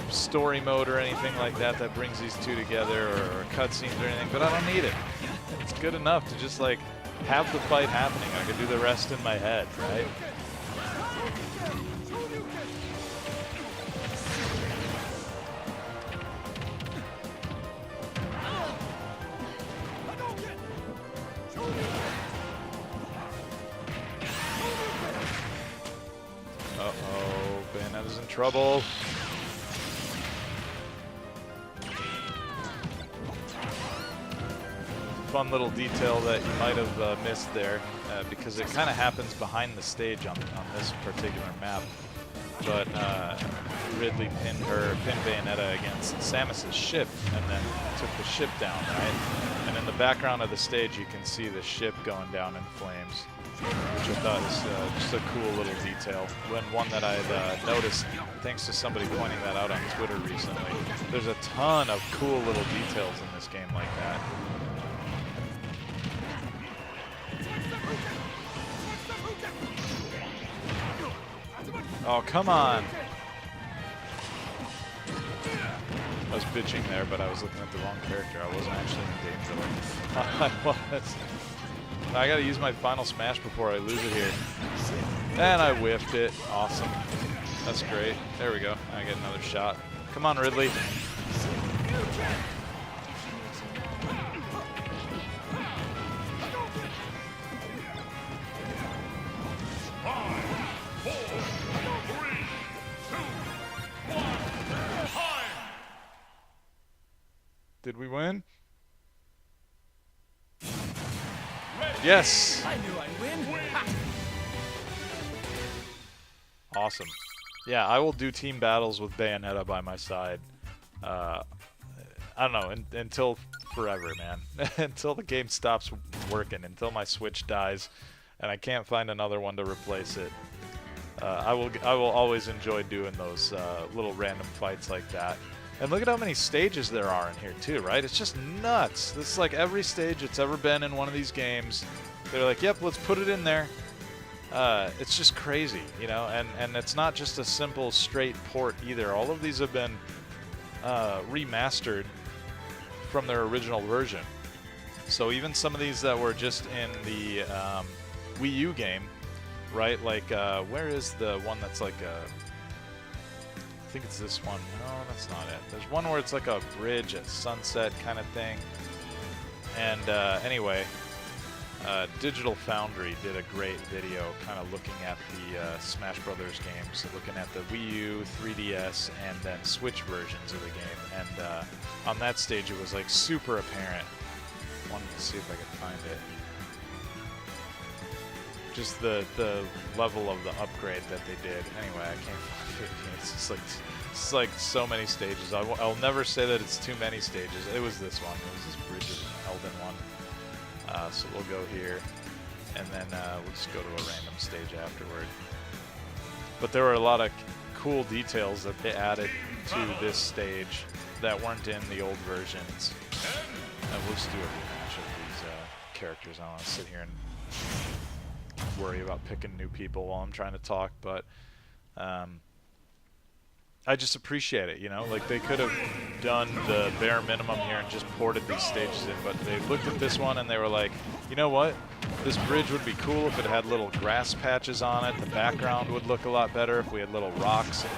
story mode or anything like that that brings these two together, or cutscenes or anything, but I don't need it. It's good enough to just like have the fight happening. I can do the rest in my head, right? Uh-oh, Bayonetta's in trouble. fun little detail that you might have missed there, because it kind of happens behind the stage on this particular map. But Ridley pinned Bayonetta against Samus's ship and then took the ship down, right? And in the background of the stage, you can see the ship going down in flames, which I thought was just a cool little detail. One that I'd noticed, thanks to somebody pointing that out on Twitter recently. There's a ton of cool little details in this game like that. Oh, come on. I was bitching there, but I was looking at the wrong character. I wasn't actually in danger like I was. I gotta use my final smash before I lose it here. And I whiffed it. Awesome. That's great. There we go. I get another shot. Come on, Ridley. Did we win? Yes! I knew I'd win. Awesome. Yeah, I will do team battles with Bayonetta by my side. I don't know, until forever, man. Until the game stops working, until my Switch dies, and I can't find another one to replace it. I will always enjoy doing those little random fights like that. And look at how many stages there are in here too, right? It's just nuts. This is like every stage it's ever been in one of these games. They're like, yep, let's put it in there. It's just crazy, you know? And it's not just a simple straight port either. All of these have been remastered from their original version. So even some of these that were just in the Wii U game, right? Like, where is the one that's like a... I think it's this one. No, that's not it. There's one where it's like a bridge at sunset kind of thing. And anyway, Digital Foundry did a great video kind of looking at the Smash Brothers games, so looking at the Wii U, 3DS, and then Switch versions of the game. And on that stage, it was like super apparent. I wanted to see if I could find it. Just the level of the upgrade that they did. Anyway, I can't find it. It's like so many stages. I'll never say that it's too many stages. It was this one. It was this Bridges and Elden one. So we'll go here, and then we'll just go to a random stage afterward. But there were a lot of cool details that they added to this stage that weren't in the old versions. And we'll just do a rematch of these characters. I don't want to sit here and worry about picking new people while I'm trying to talk, but I just appreciate it, you know? Like, they could have done the bare minimum here and just ported these stages in, but they looked at this one and they were like, you know what? This bridge would be cool if it had little grass patches on it. The background would look a lot better if we had little rocks and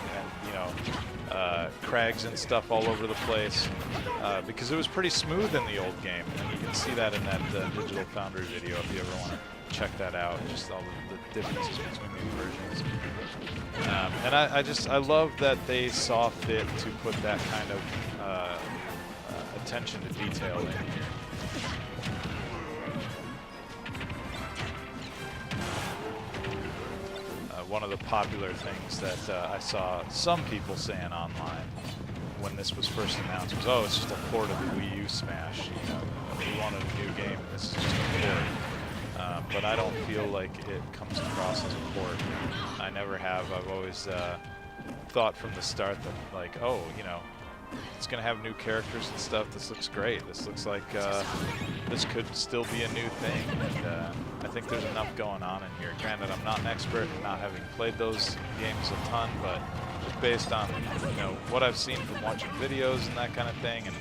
you know, crags and stuff all over the place, because it was pretty smooth in the old game, and you can see that in that Digital Foundry video if you ever want to check that out, just all the differences between the versions. And I love that they saw fit to put that kind of attention to detail in here. One of the popular things that I saw some people saying online when this was first announced was, oh, it's just a port of the Wii U Smash. You know, we wanted a new game, this is just a port. But I don't feel like it comes across as a port. I never have. I've always thought from the start that, like, oh, you know, it's going to have new characters and stuff. This looks great. This looks like this could still be a new thing. And I think there's enough going on in here. Granted, I'm not an expert, not having played those games a ton, but just based on, you know, what I've seen from watching videos and that kind of thing, and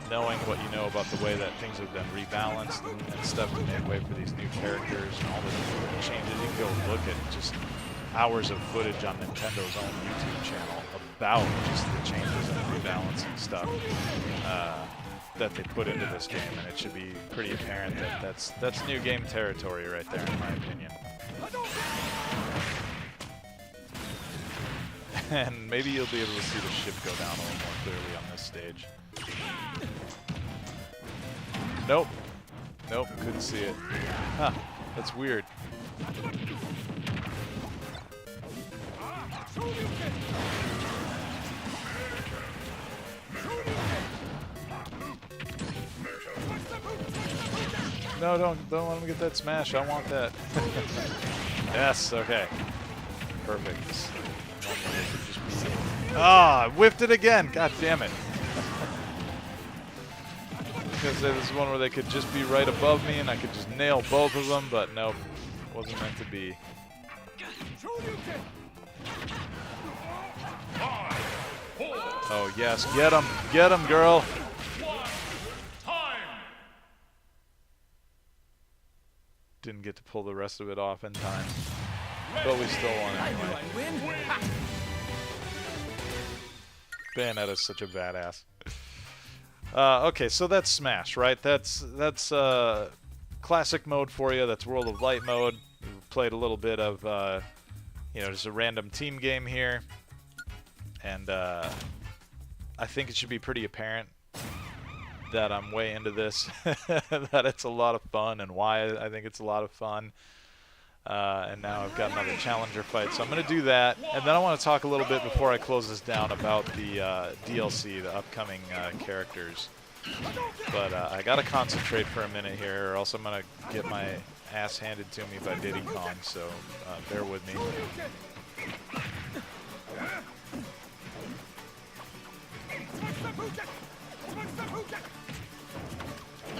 knowing what you know about the way that things have been rebalanced and stuff to make way for these new characters and all the changes. You can go look at just hours of footage on Nintendo's own YouTube channel about just the changes and rebalancing stuff that they put into this game, and it should be pretty apparent that that's new game territory right there, in my opinion. And maybe you'll be able to see the ship go down a little more clearly on this stage. Nope. Nope, couldn't see it. Huh, that's weird. No, don't let him get that smash. I want that. Yes, okay. Perfect. Ah, I whiffed it again. God damn it. Because there was one where they could just be right above me and I could just nail both of them, but nope. Wasn't meant to be. Oh, yes. Get him. Get him, girl. Didn't get to pull the rest of it off in time. But we still won anyway. Bayonetta's such a badass. Okay, so that's Smash, right? That's classic mode for you. That's World of Light mode. We played a little bit of, you know, just a random team game here. And I think it should be pretty apparent that I'm way into this, that it's a lot of fun, and why I think it's a lot of fun. And now I've got another challenger fight, so I'm going to do that. And then I want to talk a little bit before I close this down about the DLC, the upcoming characters. But I got to concentrate for a minute here, or else I'm going to get my ass handed to me by Diddy Kong, so bear with me.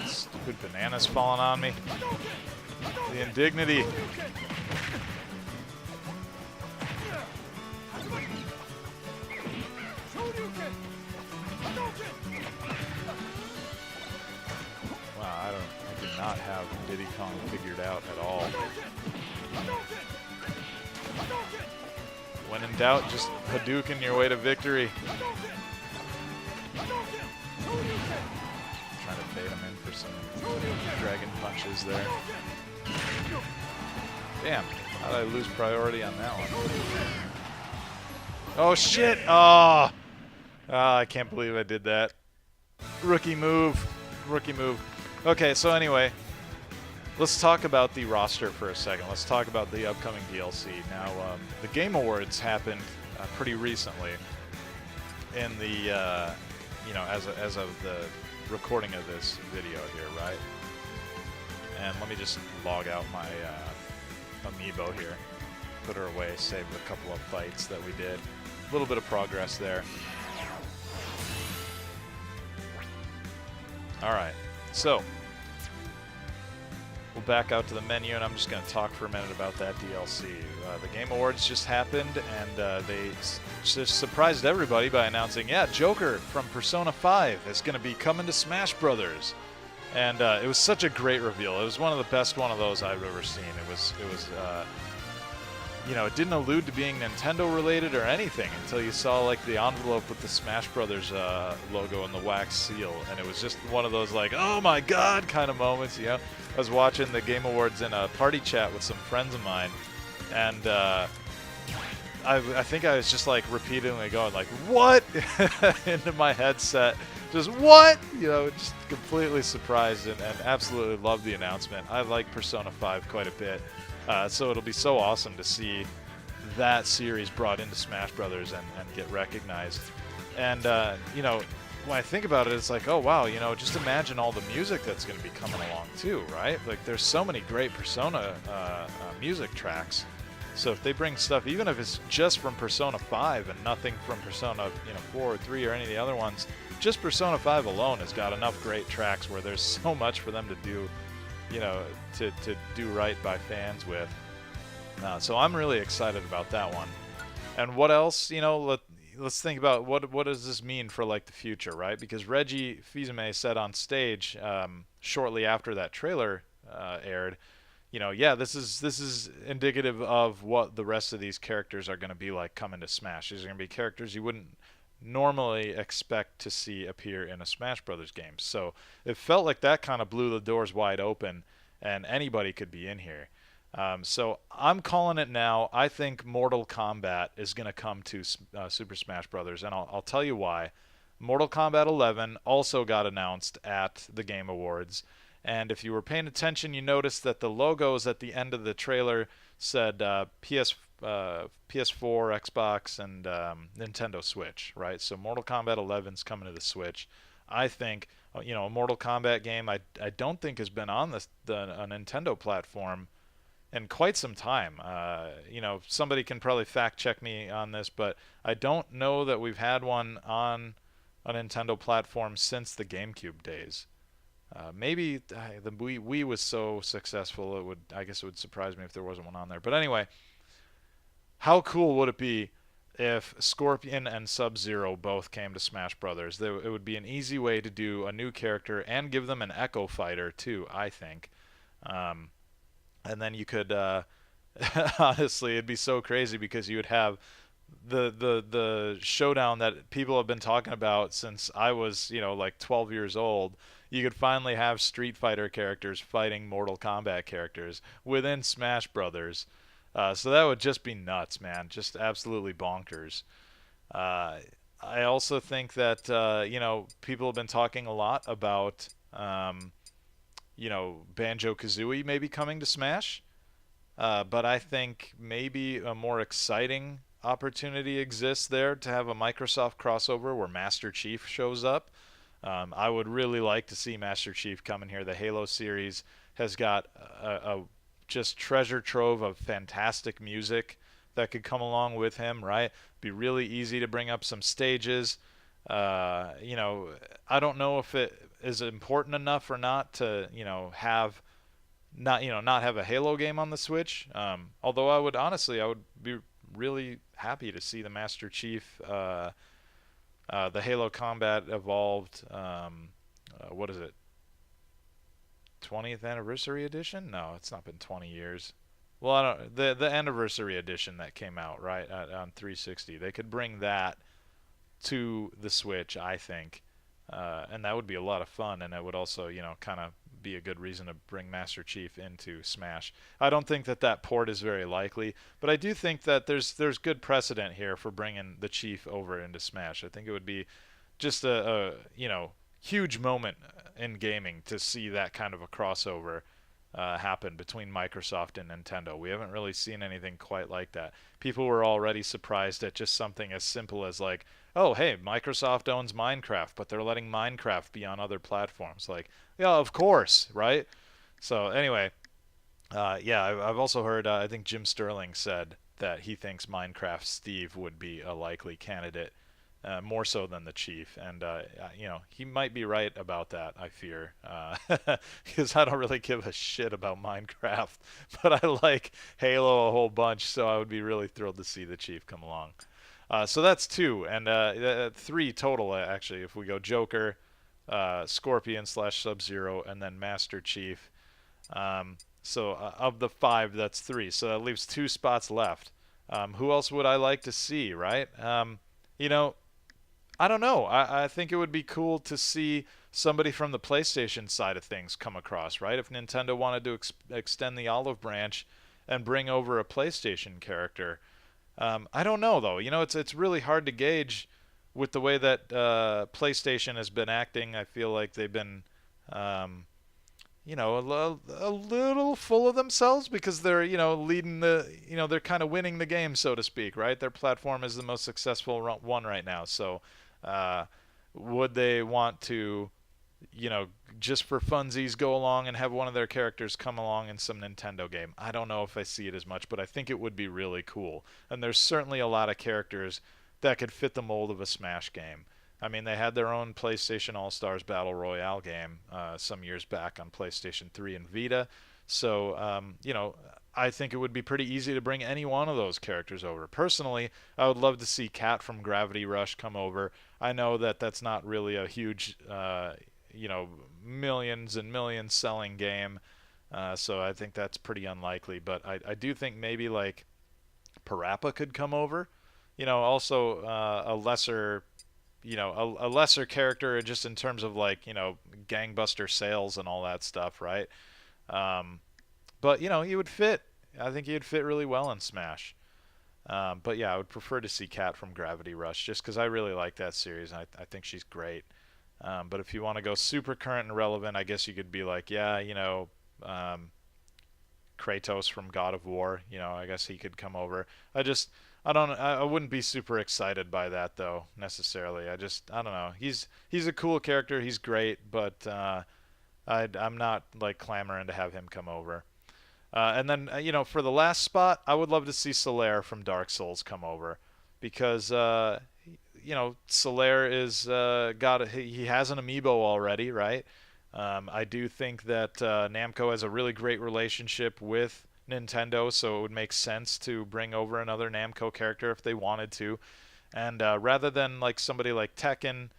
Stupid bananas falling on me. The indignity. Wow, I do not have Diddy Kong figured out at all. When in doubt, just Hadouken your way to victory. Trying to bait him in for some dragon punches there. Damn, how did I lose priority on that one? Oh shit! Oh, I can't believe I did that. Rookie move. Rookie move. Okay, so anyway, let's talk about the roster for a second. Let's talk about the upcoming DLC. Now, the Game Awards happened pretty recently in the, you know, as of the recording of this video here, right? And let me just log out my amiibo here, put her away, save a couple of fights that we did. A little bit of progress there. Alright, so we'll back out to the menu, and I'm just going to talk for a minute about that DLC. The Game Awards just happened, and they just surprised everybody by announcing, yeah, Joker from Persona 5 is going to be coming to Smash Brothers. And it was such a great reveal. It was one of the best one of those I've ever seen. It was you know, it didn't allude to being Nintendo related or anything until you saw like the envelope with the Smash Brothers logo and the wax seal, and it was just one of those like, oh my god kind of moments. You know, I was watching the Game Awards in a party chat with some friends of mine, and I think I was just like repeatedly going like, what? into my headset. Just what? You know, just completely surprised and absolutely loved the announcement. I like Persona 5 quite a bit. So it'll be so awesome to see that series brought into Smash Brothers and get recognized. And, you know, when I think about it, it's like, oh, wow, you know, just imagine all the music that's going to be coming along, too, right? Like, there's so many great Persona music tracks. So if they bring stuff, even if it's just from Persona 5 and nothing from Persona, you know, 4 or 3 or any of the other ones, just Persona 5 alone has got enough great tracks where there's so much for them to do, you know, to do right by fans with. So I'm really excited about that one. And what else, you know, let's think about what does this mean for like the future, right? Because Reggie Fils-Aimé said on stage shortly after that trailer aired, you know, yeah, this is indicative of what the rest of these characters are going to be like coming to Smash. These are going to be characters you wouldn't normally expect to see appear in a Smash Brothers game. So it felt like that kind of blew the doors wide open, and anybody could be in here. So I'm calling it now. I think Mortal Kombat is going to come to Super Smash Brothers, and I'll tell you why. Mortal Kombat 11 also got announced at the Game Awards, And if you were paying attention, you noticed that the logos at the end of the trailer said PS4, Xbox, and Nintendo Switch, right? So Mortal Kombat 11 is coming to the Switch. I think, a Mortal Kombat game I don't think has been on a Nintendo platform in quite some time. Somebody can probably fact check me on this, but I don't know that we've had one on a Nintendo platform since the GameCube days. Maybe the Wii was so successful I guess it would surprise me if there wasn't one on there. But anyway, how cool would it be if Scorpion and Sub-Zero both came to Smash Brothers? It would be an easy way to do a new character and give them an Echo Fighter too, I think. Um, and then you could honestly, it'd be so crazy because you would have the showdown that people have been talking about since I was, like 12 years old. You could finally have Street Fighter characters fighting Mortal Kombat characters within Smash Brothers. So that would just be nuts, man. Just absolutely bonkers. Uh, I also think that people have been talking a lot about Banjo Kazooie maybe coming to Smash. But I think maybe a more exciting opportunity exists there to have a Microsoft crossover where Master Chief shows up. I would really like to see Master Chief come in here. The Halo series has got a just treasure trove of fantastic music that could come along with him, right? Be really easy to bring up some stages. I don't know if it is important enough or not to, have not have a Halo game on the Switch. Although I would be really happy to see the Master Chief, the Halo Combat Evolved. What is it? 20th anniversary edition? No, it's not been 20 years. Well, I don't. The anniversary edition that came out right on 360. They could bring that to the Switch, I think, and that would be a lot of fun, and it would also, kind of be a good reason to bring Master Chief into Smash. I don't think that port is very likely, but I do think that there's good precedent here for bringing the Chief over into Smash. I think it would be just a huge moment in gaming to see that kind of a crossover happen between Microsoft and Nintendo. We haven't really seen anything quite like that. People were already surprised at just something as simple as like, oh, hey, Microsoft owns Minecraft, but they're letting Minecraft be on other platforms. Like, yeah, of course, right? So anyway, yeah, I've also heard, I think Jim Sterling said that he thinks Minecraft Steve would be a likely candidate, more so than the Chief. And, he might be right about that, I fear, because I don't really give a shit about Minecraft, but I like Halo a whole bunch, so I would be really thrilled to see the Chief come along. So that's two, and three total, actually, if we go Joker, Scorpion slash Sub-Zero, and then Master Chief. So of the five, that's three. So that leaves two spots left. Who else would I like to see, right? You know, I don't know. I think it would be cool to see somebody from the PlayStation side of things come across, right? If Nintendo wanted to extend the olive branch and bring over a PlayStation character. I don't know, though. It's really hard to gauge with the way that PlayStation has been acting. I feel like they've been a little full of themselves because they're, leading they're kind of winning the game, so to speak, right? Their platform is the most successful one right now. So, would they want to, just for funsies go along and have one of their characters come along in some Nintendo game? I don't know if I see it as much, but I think it would be really cool. And there's certainly a lot of characters that could fit the mold of a Smash game. I mean, they had their own PlayStation All-Stars Battle Royale game some years back on PlayStation 3 and Vita. So, I think it would be pretty easy to bring any one of those characters over. Personally, I would love to see Cat from Gravity Rush come over. I know that that's not really a huge, millions and millions selling game, so I think that's pretty unlikely. But I do think maybe like Parappa could come over. Also a lesser a lesser character just in terms of like, gangbuster sales and all that stuff, right? But, he would fit. I think he would fit really well in Smash. But yeah, I would prefer to see Cat from Gravity Rush just because I really like that series. And I think she's great. But if you want to go super current and relevant, I guess you could be like, yeah, Kratos from God of War. I guess he could come over. I wouldn't be super excited by that though necessarily. I don't know. He's a cool character. He's great, but I'm not like clamoring to have him come over. And then for the last spot, I would love to see Solaire from Dark Souls come over, because Solaire is he has an amiibo already, right? I do think that Namco has a really great relationship with Nintendo, so it would make sense to bring over another Namco character if they wanted to. And rather than like somebody like Tekken,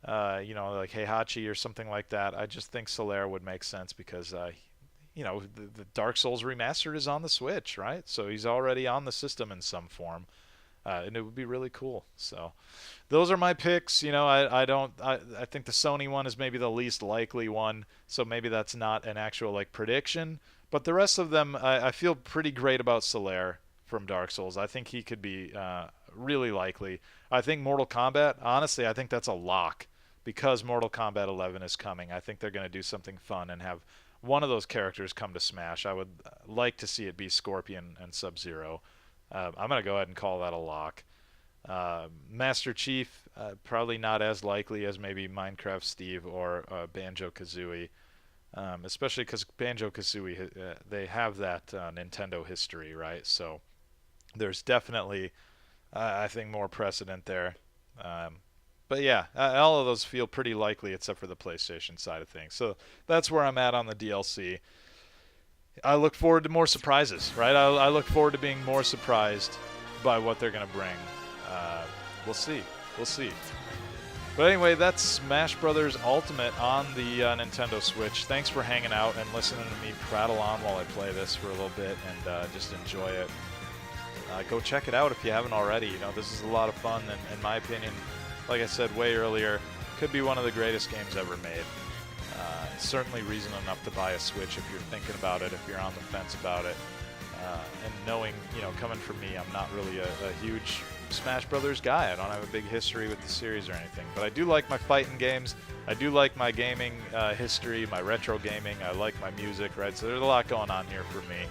like Heihachi or something like that, I just think Solaire would make sense because, the Dark Souls Remastered is on the Switch, right? So he's already on the system in some form. And it would be really cool. So those are my picks. I think the Sony one is maybe the least likely one, so maybe that's not an actual like prediction. But the rest of them, I feel pretty great about Solaire from Dark Souls. I think he could be really likely. I think Mortal Kombat, honestly, I think that's a lock, because Mortal Kombat 11 is coming. I think they're going to do something fun and have one of those characters come to Smash. I would like to see it be Scorpion and Sub-Zero. I'm going to go ahead and call that a lock. Master Chief, probably not as likely as maybe Minecraft Steve or Banjo-Kazooie, especially because Banjo-Kazooie, they have that Nintendo history, right? So there's definitely, I think, more precedent there. But yeah, all of those feel pretty likely except for the PlayStation side of things. So that's where I'm at on the DLC. I look forward to more surprises, right? I look forward to being more surprised by what they're going to bring. We'll see. We'll see. But anyway, that's Smash Brothers Ultimate on the Nintendo Switch. Thanks for hanging out and listening to me prattle on while I play this for a little bit and just enjoy it. Go check it out if you haven't already. This is a lot of fun, and in my opinion, like I said way earlier, could be one of the greatest games ever made. Certainly reason enough to buy a Switch if you're thinking about it, if you're on the fence about it. And knowing, coming from me, I'm not really a huge Smash Brothers guy. I don't have a big history with the series or anything. But I do like my fighting games. I do like my gaming history, my retro gaming. I like my music, right? So there's a lot going on here for me.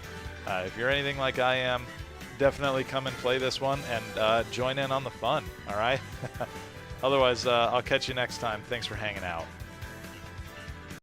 If you're anything like I am, definitely come and play this one and join in on the fun, all right? Otherwise, I'll catch you next time. Thanks for hanging out.